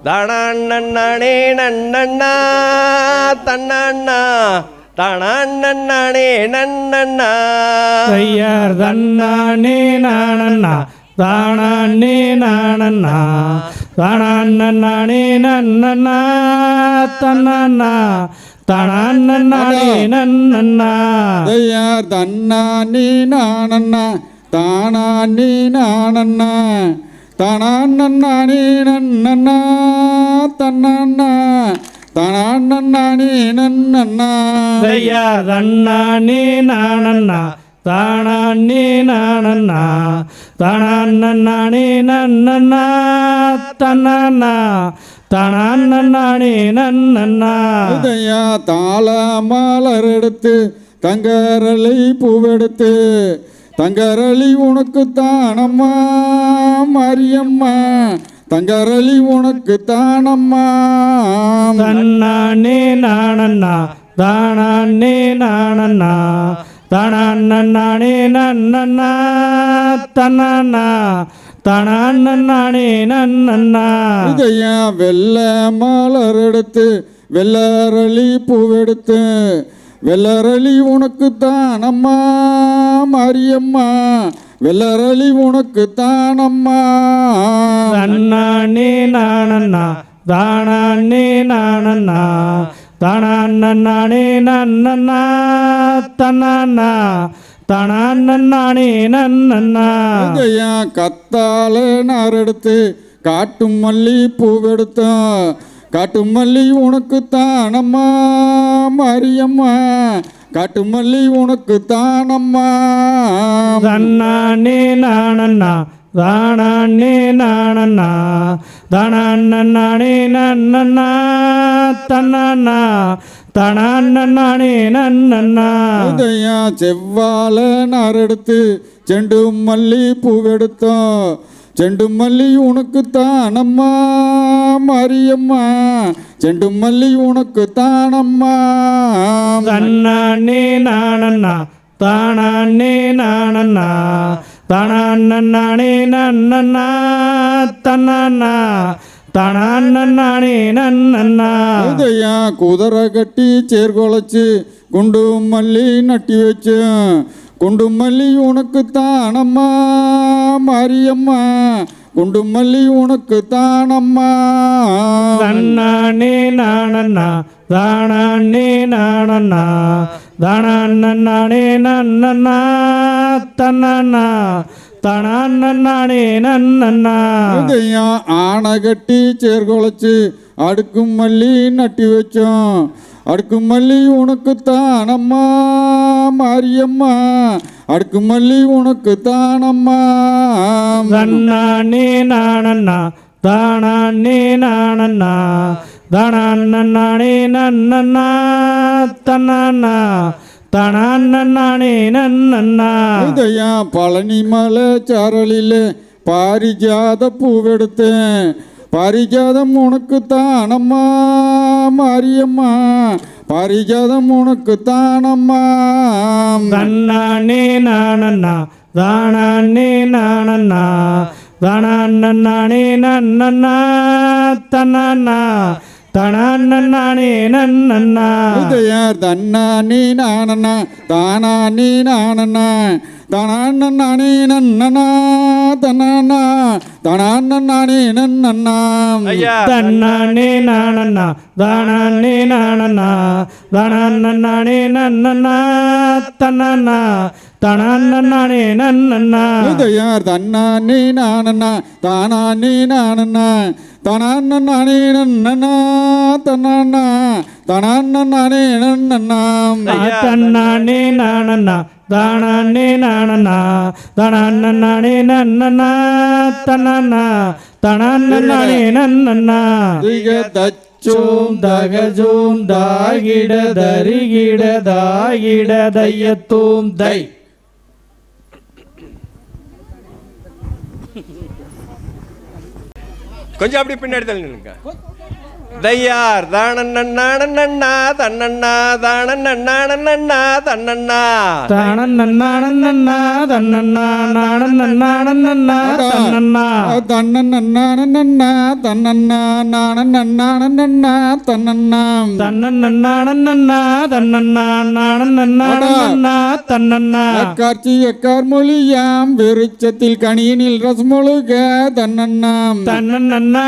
தானே நன்னண்ணா தன்னண்ணா தானே நன்னண்ணா தையார் தன்னானே நானண்ணா தானே நானண்ணா தானே நன்னண்ணா தன்னண்ணா தானே நன்னண்ணா தையார் தன்னானே நானண்ணா தானே நானண்ணா தானே நன்னண்ணா தன்னண்ணா தானே நன்னண்ணா தையார் தன்னானே நானண்ணா தானே நானண்ணா தானே நன்னண்ணா தன்னண்ணா தானே நன்னண்ணா உதயா தாள மலர் எடுத்து தங்கரளி பூவெடுத்து தங்கரளி உனக்கு தானம்மா மாரியம்மா தங்கரளி உனக்கு தானம்மா தன்னானே நானண்ணா தானே நானண்ணா தானே நன்னண்ணா தன்னண்ணா தானே நன்னண்ணா உதயா வெள்ள மலர் எடுத்து வெள்ளரளி பூவெடுத்து வெள்ளரளி உனக்கு தானம்மா மாரியம்மா வெள்ளரளி உனக்கு தானம்மா தன்னானே நானண்ணா தானே நானண்ணா தானே நன்னண்ணா தன்னண்ணா தானே நன்னண்ணா உதயா கத்தால நார் எடுத்து காட்டும் மல்லி பூவெடுத்தோம் காட்டு மல்லி உனக்கு தானம்மா மாரியம்மா காட்டு மல்லி உனக்கு தானம்மா தன்னானே நானண்ணா தானே நானண்ணா தானே நன்னண்ணா தன்னண்ணா தானே நன்னண்ணா உதயா செவ்வாழ நார் எடுத்து செண்டு மல்லி பூவெடுத்தோம் செண்டு மல்லி உனக்கு தானம்மா மாரியம்மா செண்டு மல்லி உனக்கு தானம்மா தன்னானே நானண்ணா தானானே நானண்ணா தானே நன்னண்ணா தன்னா தானே நன்னண்ணா உதயா குதிரை கட்டி சேர்கொலைச்சு குண்டு மல்லி நட்டி வச்சு குண்டு மல்லி உனக்கு தானம்மா மாரியம்மா குண்டு மல்லி உனக்கு தானம்மா தன்னானே நானண்ணா தானே நானண்ணா தானே நன்னண்ணா தன்னா தானே நன்னண்ணா உதயா ஆனை கட்டி சேர்கொலைச்சு அடுக்கும் மல்லி நட்டி வச்சோம் அடுக்கு மல்லி உனக்கு தானம்மா மாரியம்மா அடுக்கு மல்லி உனக்கு தானம்மா தன்னானே நானண்ணா தானே நானண்ணா தானே நன்னண்ணா தன்னா தானே நன்னண்ணா உதயா பழனி மலை சாரலில் பாரிஜாத பூவெடுத்தேன் பாரிஜாதம் உனக்கு தானம்மா மாரியம்மா பாரிஜாதம் உனக்கு தானம்மா தன்னானே நானண்ணா தானே நானண்ணா தானே நன்னண்ணா தன்னா தானே நன்னண்ணா உதயார் தன்னானே நானண்ணா தானானே நானண்ணா தானே நன்னண்ணா தன்னா தானே நன்னண்ணா ஐயா தன்னானே நானண்ணா தானே நானண்ணா தானே நன்னண்ணா தன்னா தானே நன்னண்ணா உதயார் தன்னானே நானண்ணா தானானே நானண்ணா தானே நன்னண்ணா தன்னா தானே நன்னண்ணா தன்னானே நானண்ணா தானே நானண்ணா தானே நன்னண்ணா தன்னா தானே நன்னண்ணா தச்சோம் தகஜோம் தாகிட தரிகிட தாகிட தையத்தோம் தை கொஞ்சம் அப்படி பின்னாடி தள்ளினுங்க தையார் தானண்ணா தன்னண்ணா தானண்ணா தன்னண்ணா தானண்ணா தன்னண்ணா நானண்ணா தன்னண்ணா தன்னண்ணா தன்னண்ணா நானண்ணா தன்னண்ணா தன்னண்ணா தன்னண்ணா நானண்ணா தன்னண்ணா காட்சி எக்கார் மொழியாம் வெறிச்சத்தில் கணியனில் ரசமொழுக தன்னண்ணாம் தன்னண்ணா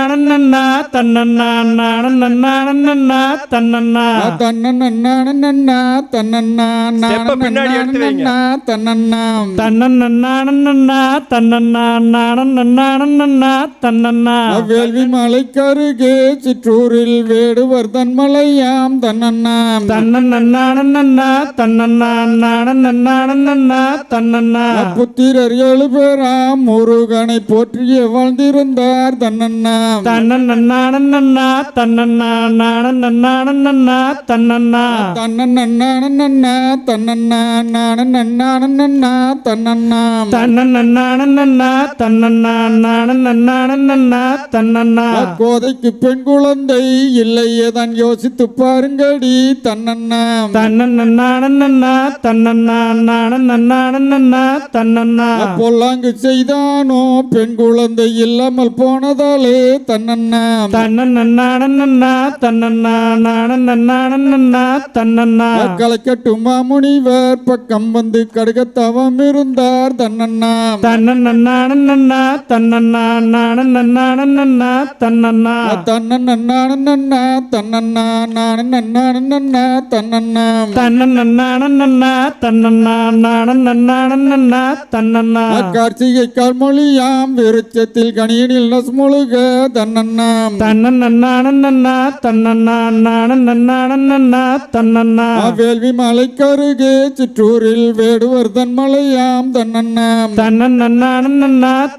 தன்னண்ணா நானண்ணா தன்னண்ணா தன்னண்ணா தன்னண்ணா ஸ்டெப்பை பின்னாடி எடுத்து வைங்க. தன்னண்ணாம் தன்னண்ணா தன்னண்ணா நானண்ணா தன்னண்ணா வேள்வி மலைக்கருகே சிற்றூரில் வேடுவர் தன்மலையாம் தன்னண்ணாம் தன்னண்ணா தன்னண்ணா நானண்ணா தன்னண்ணா புத்திரர் 7 பேராம் முருகனை போற்றிய வாழ்ந்திருந்தார் தன்னண்ணாம் தன்னண்ணா தன்னண்ணா நானண்ணா தன்னண்ணா தன்னண்ணா தன்னண்ணா நானண்ணா தன்னண்ணாம் தன்னண்ணா தன்னண்ணா நானண்ணா தன்னண்ணா கோதைக்கு பெண் குழந்தை இல்லையே தான் யோசித்து பாருங்கடி தன்னண்ணாம் தன்னண்ணா தன்னண்ணா நானண்ணா தன்னண்ணா பொல்லாங்கு செய்தானோ பெண் குழந்தை இல்லாமல் போனதாலே தன்னண்ணாம் தன்னண்ணா தன்னண்ணா நானண்ணா தன்னண்ணா கலைக்கட்டுமா முனிவர் பக்கம் வந்து கடுகத்தவம் இருந்தார் தன்னண்ணாம் தன்னண்ணா தன்னண்ணா நானண்ணா தன்னண்ணா தன்னண்ணா தன்னண்ணா நானண்ணா தன்னண்ணாம் தன்னண்ணா தன்னண்ணா நானண்ணா தன்னண்ணா கார்த்திகை கால்மொழியாம் விருச்சத்தில் கணியனில் நஸ்முழுக தன்னண்ணாம் தன்னண்ணா நன்னா தன்னண்ணா நானண்ணா தன்னண்ணா வேள்வி மலைக்கருகே சிற்றூரில் வேடுவர் தன் மலையாம் தன்னண்ணாம் தன்னண்ணா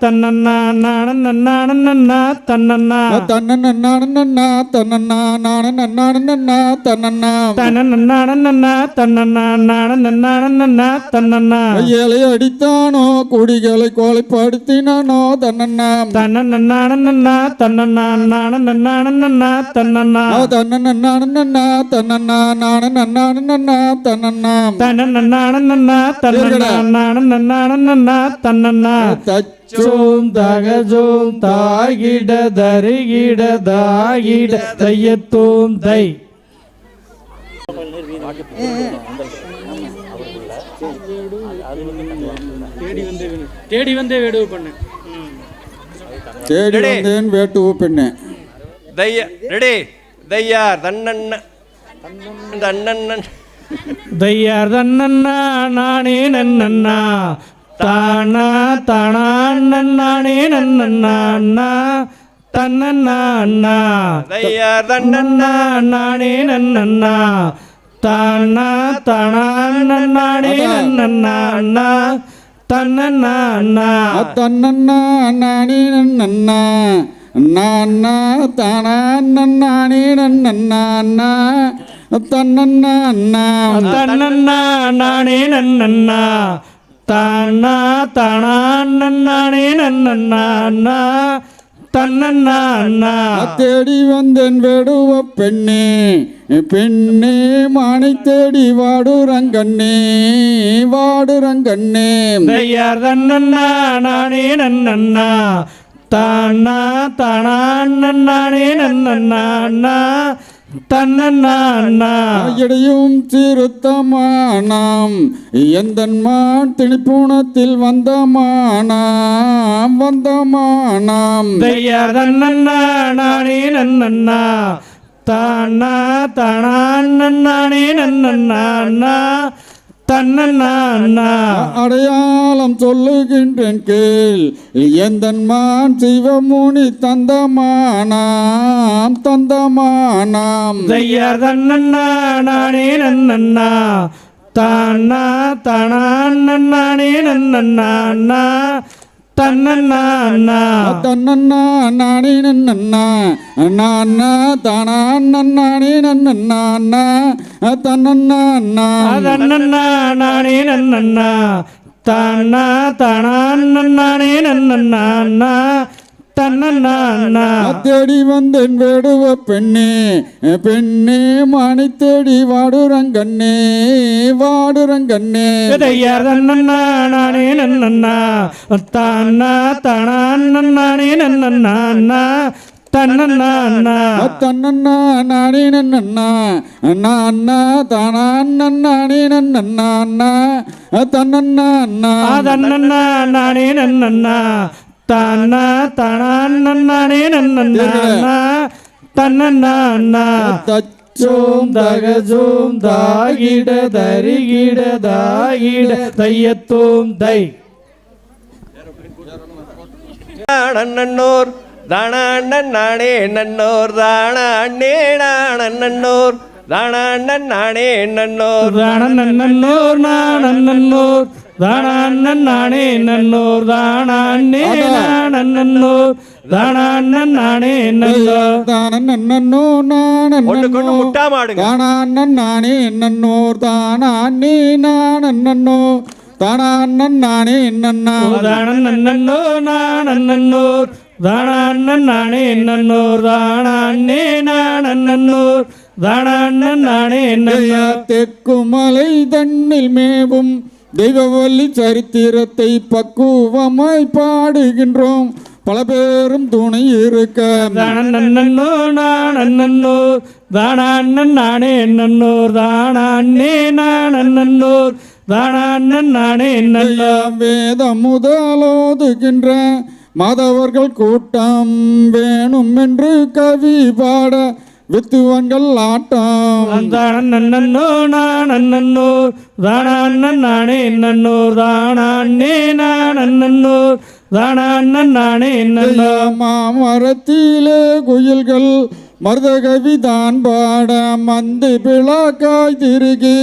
தன்னண்ணா நானண்ணா தன்னண்ணா தன்னண்ணா தன்னண்ணா நானண்ணா தன்னண்ணா தன்னண்ணா தன்னண்ணா நானண்ணா தன்னண்ணா ஏழை அடித்தானோ குடிகளை கோலைப்படுத்தினானோ தன்னண்ணாம் தன்னண்ணா தன்னண்ணா நானண்ணா தன்னண்ணா தன்னண்ணா தன்னண்ணா நானண்ணா தன்னண்ணாம் தன்னண்ணா தன்னண்ணா தன்னண்ணா தச்சோம் தகஜோம் தாகிட தருகிட தாகிட தையத்தோம் தை தேடி வந்தேன் வேட்டுவு பெண்ணே ரெடி தையார் தன்னண்ண தன்னண்ணன் தையார் தன்னண்ணா நானே நன்னண்ணா தானா தானா நானே நன்னண்ணா தன்னண்ணா அண்ணா தையார் தன்னண்ணா நானே நன்னண்ணா தானா தானா நானே நன்னண்ணா அண்ணா தன்னண்ணா அண்ணா தன்னண்ணா நானே நன்னண்ணா நானா தானா நானே நன்னண்ணா தன்னண்ணா அண்ணா தன்னண்ணா நானே நன்னண்ணா தானா தானா நானே நன்னண்ணா அண்ணா தன்னண்ணா அண்ணா தேடி வந்தேன் வேடுவ பெண்ணே பெண்ணே மானை தேடி வாடுரங்கண்ணே வாடுரங்கண்ணே தையார் தன்னண்ணா நானே நன்னண்ணா தானா தானா நானே நன்னண்ணா அண்ணா தன்னண்ணா அண்ணா இடையும் திருத்தமானாம் எந்தன்மான் திணிப்புணத்தில் வந்தமானாம் தையார் தன்னண்ணா நானே நன்னண்ணா தானா தானா நானே நன்னண்ணா அண்ணா தன்னண்ணா அண்ணா அடையாளம் சொல்லுகின்றேன் கேள் எந்தன்மான் சிவமுனி தந்தமானாம் தையார் தன்னண்ணா நானே நன்னண்ணா தானா தானா நானே நன்னண்ணா அண்ணா தன்னண்ணா அண்ணா தன்னண்ணா நானே நன்னண்ணா நானா தானா நானே நன்னண்ணா தன்னண்ணா அண்ணா தன்னண்ணா நானே நன்னண்ணா தானா தானா நானே நன்னண்ணா அண்ணா தன்னண்ணா அண்ணா தேடி வந்தேன் வேடுவ பெண்ணே பெண்ணே மானை தேடி வாடுரங்கண்ணே வாடுரங்கண்ணே தையார் தன்னண்ணா நானே நன்னண்ணா தானா தானா நானே நன்னண்ணா அண்ணா தன்னண்ணா அண்ணா தன்னண்ணா நானே நன்னண்ணா நானா தானா நானே நன்னண்ணா தன்னண்ணா அண்ணா தன்னண்ணா நானே நன்னண்ணா தானா தானா நானே நன்னண்ணா தன்னண்ணா அண்ணா தச்சோம் தகஜோம் தாகிட தருகிட தாகிட தையத்தோம் தை நன்னோர் தானண்ணன் நானே நன்னோர் தானண்ணே நானன்னோர் தானண்ணன் நானே நன்னோர் தானன்னோர் நானன்னோர் தானண்ணன் நானே நன்னோர் தானண்ணே நானன்னோர் தானண்ணன் நானே நன்னோர் தானன்னோ ஒண்ணு கொண்டு முட்டாமாடுங்க தானண்ணன் நானே நன்னோர் தானண்ணே நானன்னோ தானண்ணன் நானே நன்னா தானன்னோ நானன்னோர் தானண்ணன் நானே நன்னோர் தானண்ணே நானன்னோர் தானண்ணன் நானே நன்னோர் தெக்குமலை தன்னில் மேவும் தெய்வவல்லி சரித்திரத்தை பக்குவமாய் பாடுகின்றோம் பல பேரும் துணை இருக்க தானன்னோ நானன்னோர் தானண்ணன் நானே நன்னோர் தானண்ணே நானன்னோர் தானண்ணன் நானே நன்னோர் வேத முதலோதுகின்ற மாதவர்கள் கூட்டம் வேணும் என்று கவி பாட வித்துவன்கள் ஆட்டம் தானன்னோ நானன்னோர் தானண்ணன் நானே நன்னோர் தானண்ணே நானன்னோர் தானண்ணன் நானே நன்னோர் மாமரத்திலே குயில்கள் மருதகவி தான் பாட மந்தி பிளாக்காய் திருகி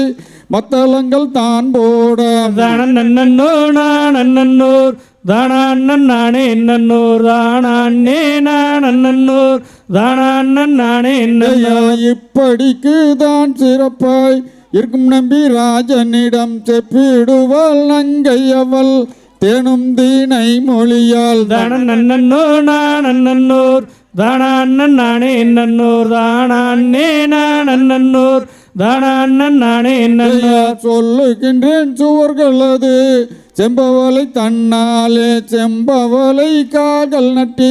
மத்தளங்கள் தான் போட தானன்னோ நானன்னோர் தானே நன்னோர் தானே நானன்னோர் தானே ஐயா, இப்படிக்கு தான் சிறப்பாய் இருக்கும் நம்பி ராஜனிடம் செப்பிடுவாள் நங்கையவள் தேனும் தீனை மொழியால் தானன்னோ நானன்னோர் தானே நன்னோர் தானே நானன்னோர் தானே நன்னோர் சொல்லுகின்றேன் சுவர்கள் அது செம்பவலை தன்னாலே செம்பவலை காதல் நட்டி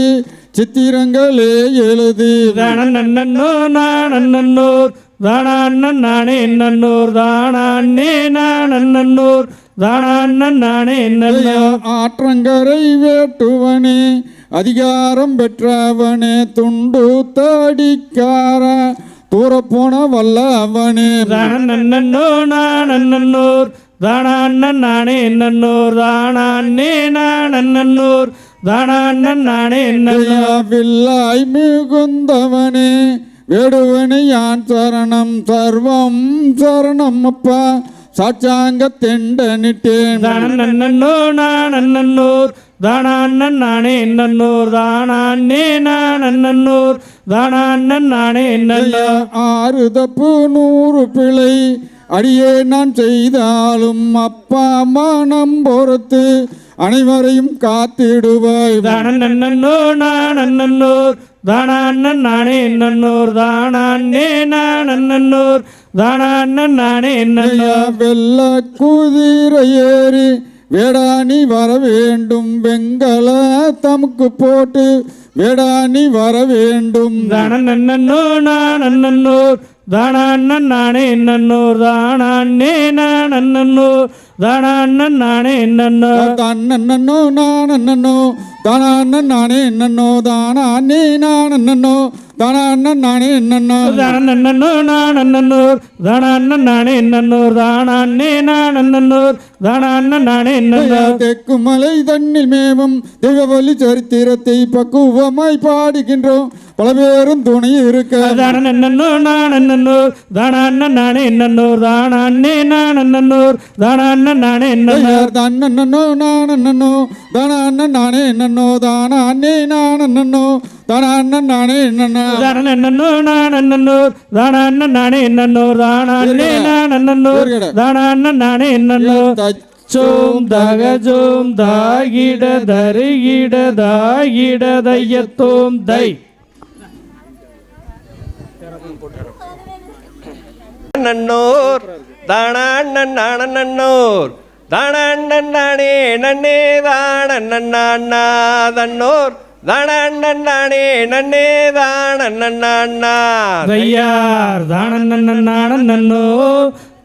சித்திரங்களே எழுதி தானன்னோ நானன்னோர் தானே நன்னோர் தானே நானன்னோர் தானே நன்னோர் ஆற்றங்கரை வேட்டுவனே அதிகாரம் பெற்றவனே துண்டு தடிக்கார தூரப்போன வல்லவனே தானன்னோ நானன்னோர் தானே நன்னோர் தானே நானன்னோர் தானே நன்னோர் வில்லாய் மிகுந்தவனே வேடுவனே யான் சரணம் சர்வம் சரணம் அப்பா சாட்சாங்க தெண்டனிட்டேன் தானன்னோ நானன்னோர் தானே நன்னோர் தானே நானன்னோர் தானே நன்னோர் ஆறு தப்பு 100 பிழை அடியே நான் செய்தாலும் அப்பா மனம் பொறுத்து அனைவரையும் காத்திடுவாய் தானன்னோ நானன்னோர் தானே நன்னோர் தானே நானன்னோர் தானே நன்னோர் வெள்ள குதிரை ஏறி வேடாணி வர வேண்டும் வெங்கல தமக்கு போட்டு வேடாணி வர வேண்டும் தானன்னோ நானன்னோர் தானே நன்னோர் தானே நானன்னோர் தானே நன்னோர் தன்னோ நானோ தானே நன்னோ தானே நானோ தானே நன்னோ தானன்னோ நானன்னோர் தானே நன்னோர் தானே நானன்னோர் தானே நன்னோர் தெக்குமலை தன்னில் மேவும் திகவலி சரித்திரத்தை பக்குவமாய் பாடுகின்றோம் பல பேரும் துணை இருக்க தானன்னோ நானன்னோர் தானே நன்னோர் தானே நானன்னோர் தானே நன்னோர் தன்னோ நானோ தானே நன்னோ தானே நானோ தானே நன்னோ தானன்னோ நானன்னோர் தானே நன்னோர் தானே நானன்னோர் தானே நன்னோர் சோம் தகஜோம் தாகிட தருகிட தாகிட தையத்தோம் தை நன்னோர் தானன்னோர் தானே நன்னே தானன்னா தன்னோர் தானே நன்னே தானன்னா தையார் தானன்னோ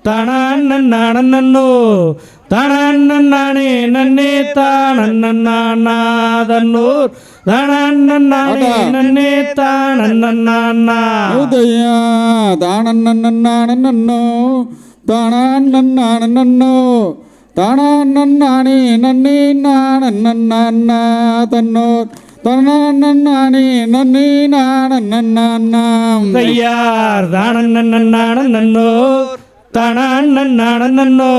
தானன்னோ தானே நன்னே தானன்னா தன்னோர் தானே நன்னே தானன்னா உதயா தானன்னோ தானன்னோ தானே நன்னே நானன்னா தன்னோர் தானே நன்னே நானன்னா தையார் தானன்னோ தானன்னோ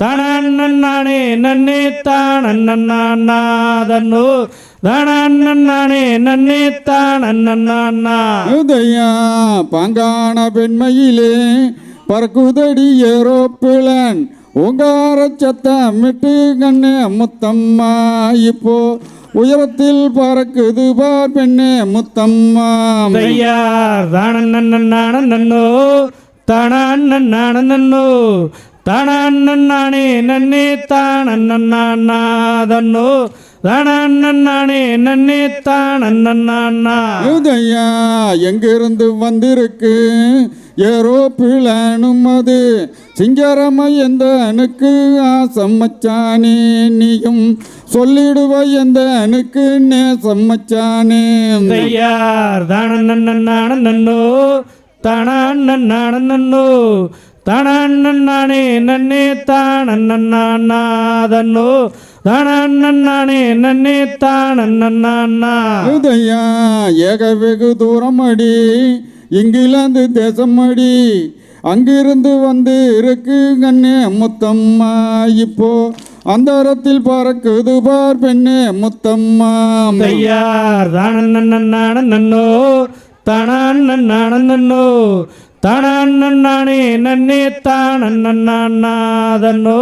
தானே நன்னே தானன்னா தன்னோர் தானே நன்னே தானன்னா உதயா பாங்கான பெண்மையிலே பறக்குதடி ஏரோப்பிளன் ஓங்கார சத்தமிட்டு கண்ணே முத்தம்மா இப்போ உயரத்தில் பறக்குது பார் பெண்ணே முத்தம்மா தையார் தானன்னோ தானன்னோ தானே நன்னே தானன்னா தன்னோ தானே நன்னே தானன்னா உதயா எங்கிருந்து வந்திருக்கு ஏரோப்பிளனும் அது சிங்கரம எந்தனுக்கு ஆசம்மச்சானே நீயும் சொல்லிடுவ எந்தனுக்கு நேசம்மச்சானே தையார் தானன்னோ தானன்னோ தானே நன்னே தானண்ணா தன்னோ தானே நன்னே தானண்ணா. உதயா ஏக வெகு தூரம் அடி, இங்கிலாந்து தேசம் அடி, அங்கிருந்து வந்து இருக்கு கண்ணே முத்தம்மா. இப்போ அந்தரத்தில் பறக்குது பார் பெண்ணே முத்தம்மா. தையார் தானண்ணோ தானண்ணோ தானே நன்னே தானண்ணா தன்னோ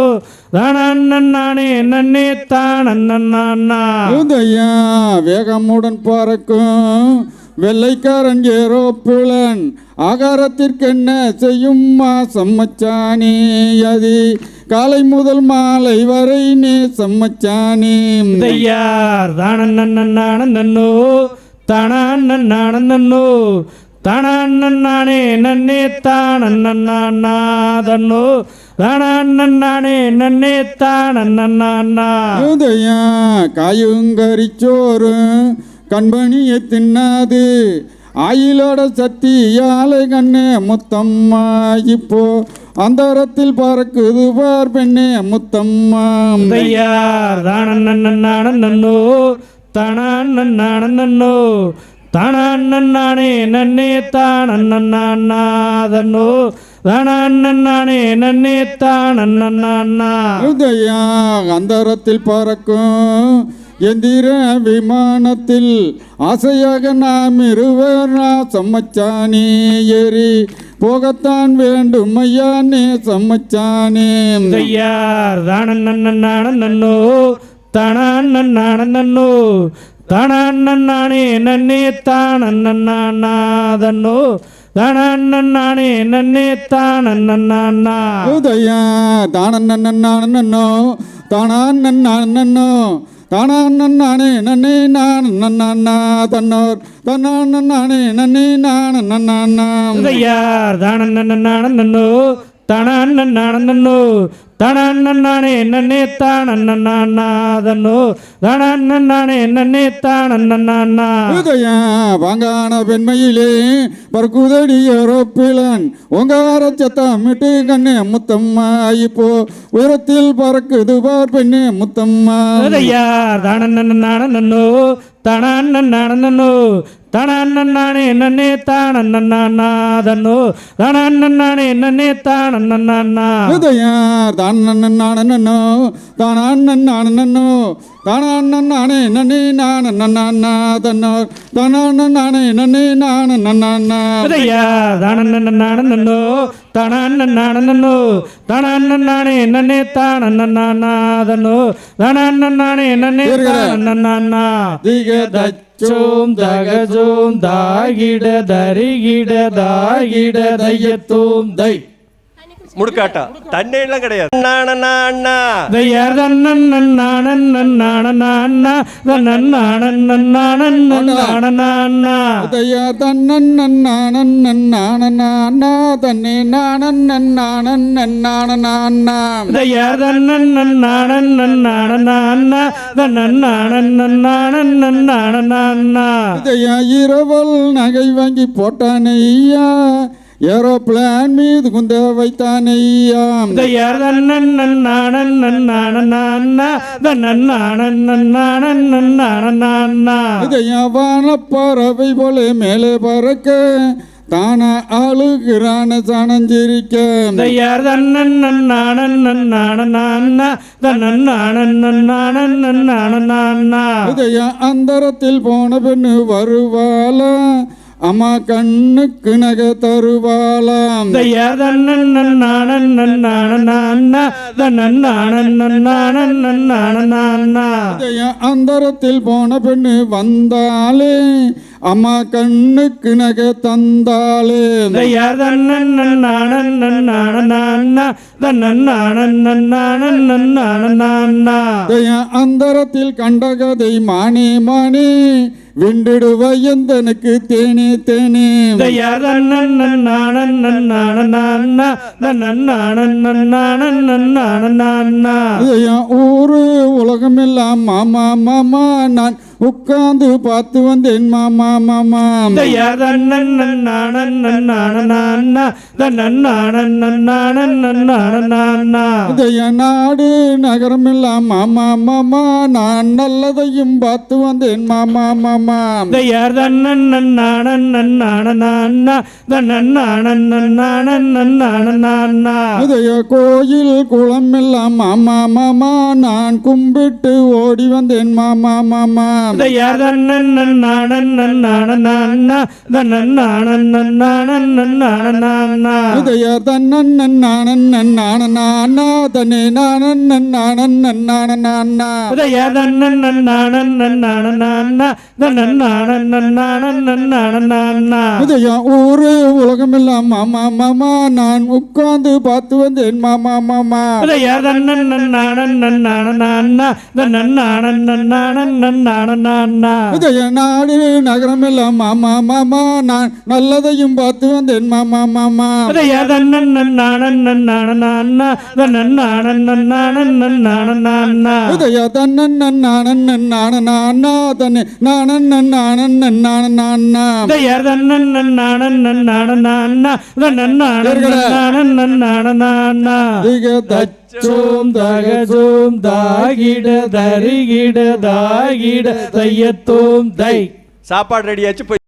தானே நன்னே தானண்ணா. உதயா வேகமுடன் பறக்கும் வெள்ளைக்காரன் ஏரோப்பிளன், ஆகாரத்திற்கென்ன செய்யும் மாசம் மச்சானே, அது காலை முதல் மாலை வரை நேசம் மச்சானே. தையார் தானண்ணோ தானண்ணோ தானே நன்னே தானண்ணா தன்னோ தானே நன்னே தானண்ணா. உதயா காயுங்கரிச்சோறு கண்பணியை தின்னாது, ஆயிலோட சக்தியாலை கண்ணே முத்தம்மா. இப்போ அந்தரத்தில் பறக்குது பார் பெண்ணே முத்தம்மா. தையார் தானண்ணோ தானண்ணோ தானே நன்னே தானண்ணா தன்னோ தானே நன்னே தானண்ணா. உதயா அந்தரத்தில் பறக்கும் எந்திர விமானத்தில் ஆசையாக நாம் இருவர் சம்மச்சானே, ஏறி போகத்தான் வேண்டும் ஐயா நே சம்மச்சானே. தையார் தானண்ணோ தானண்ணோ தானே நன்னே தானண்ணா தன்னோ தானே நன்னே தானண்ணா. உதயா தானண்ணோ தானண்ணோ தானே நன்னே நானண்ணா தன்னோர் தானே நன்னே நானண்ணா. தையார் தானண்ணோ தானண்ணோ தானே நன்னே தானண்ணா தன்னோ தானே நன்னே தானண்ணா. உதயா வாங்கான பெண்மையிலே பறக்குதடி ஏரோப்பிளன், ஓங்கார சத்தமிட்டு கண்ணே முத்தம்மா. இப்போ உயரத்தில் பறக்குது பார் பெண்ணே முத்தம்மா. தையார் தானண்ணோ தானண்ணோ தானே நன்னே தானண்ணா தன்னோ தானே நன்னே தானண்ணா. உதயா தானண்ணோ தானண்ணோ தானே நன்னே நானண்ணா தன்னோர் தானே நன்னே நானண்ணா. தையார் தானண்ணோ தானண்ணோ தானே நன்னே தானண்ணா தன்னோ தானே நன்னே தானண்ணா. தச்சோம் தகஜோம் தாகிட தரிகிட தாகிட தையத்தோம் தை. முடுக்காட்டா தண்ணெல்லாம் கிடையாது. அண்ணா தையார் தன்னண்ணா உதயா தன்னண்ணா தன்னே நானண்ணா. தையார் தன்னண்ணா. உதயா இரவல் நகை வாங்கி போட்டானையா, ஏரோப்ளான் மீது குந்த வைத்தானையா. தையார் தன்னண்ணா. உதயா வான பறவை போல மேலே பறக்க, தான ஆளுகிறான சாணஞ்சிரிக்க. தையார் தன்னண்ணா. உதயா அந்தரத்தில் போன பெண்ணு வருவாளா, அம்மா கண்ணுக்கு நகை தருவாளாம். தையார் தன்னண்ணா. உதயா அந்தரத்தில் போன பெண்ணு வந்தாலே, அம்மா கண்ணுக்கு நகை தந்தாலே. தையார் தன்னண்ணா. உதயா அந்தரத்தில் கண்ட கதை மானே மானே, விண்டிடுவ எந்தனுக்கு தேனே தேனே. தையார் தன்னண்ணா. உதயா ஊரு உலகமெல்லாம் மாமா மாமா, நான் உட்கார்ந்து பார்த்து வந்தேன் மாமா மாமா உதய நாடு நகரமெல்லாம் மாமா மாமா நான் நல்லதையும் பார்த்து வந்தேன் மாமா மாமா உதய கோயில் குளம் எல்லாம் மாமா மாமா நான் கும்பிட்டு ஓடி வந்தேன் மாமா மாமா உதய தன்னன் தன்னே உதய ஊரு உலகமெல்லாம் மாமா மாமா நான் உட்கார்ந்து பார்த்து வந்தேன் மாமா மாமா உதய நாடு நகரமெல்லாம் மாமா மாமா நான் நல்லதையும் பார்த்து வந்தேன் மாமா மாமா உதய தன்னன் தன்னை தச்சோம் தகஜோம் தாகிட தரிகிட தாகிட தையத்தோம் தை சாப்பாடு ரெடியாச்சு போய்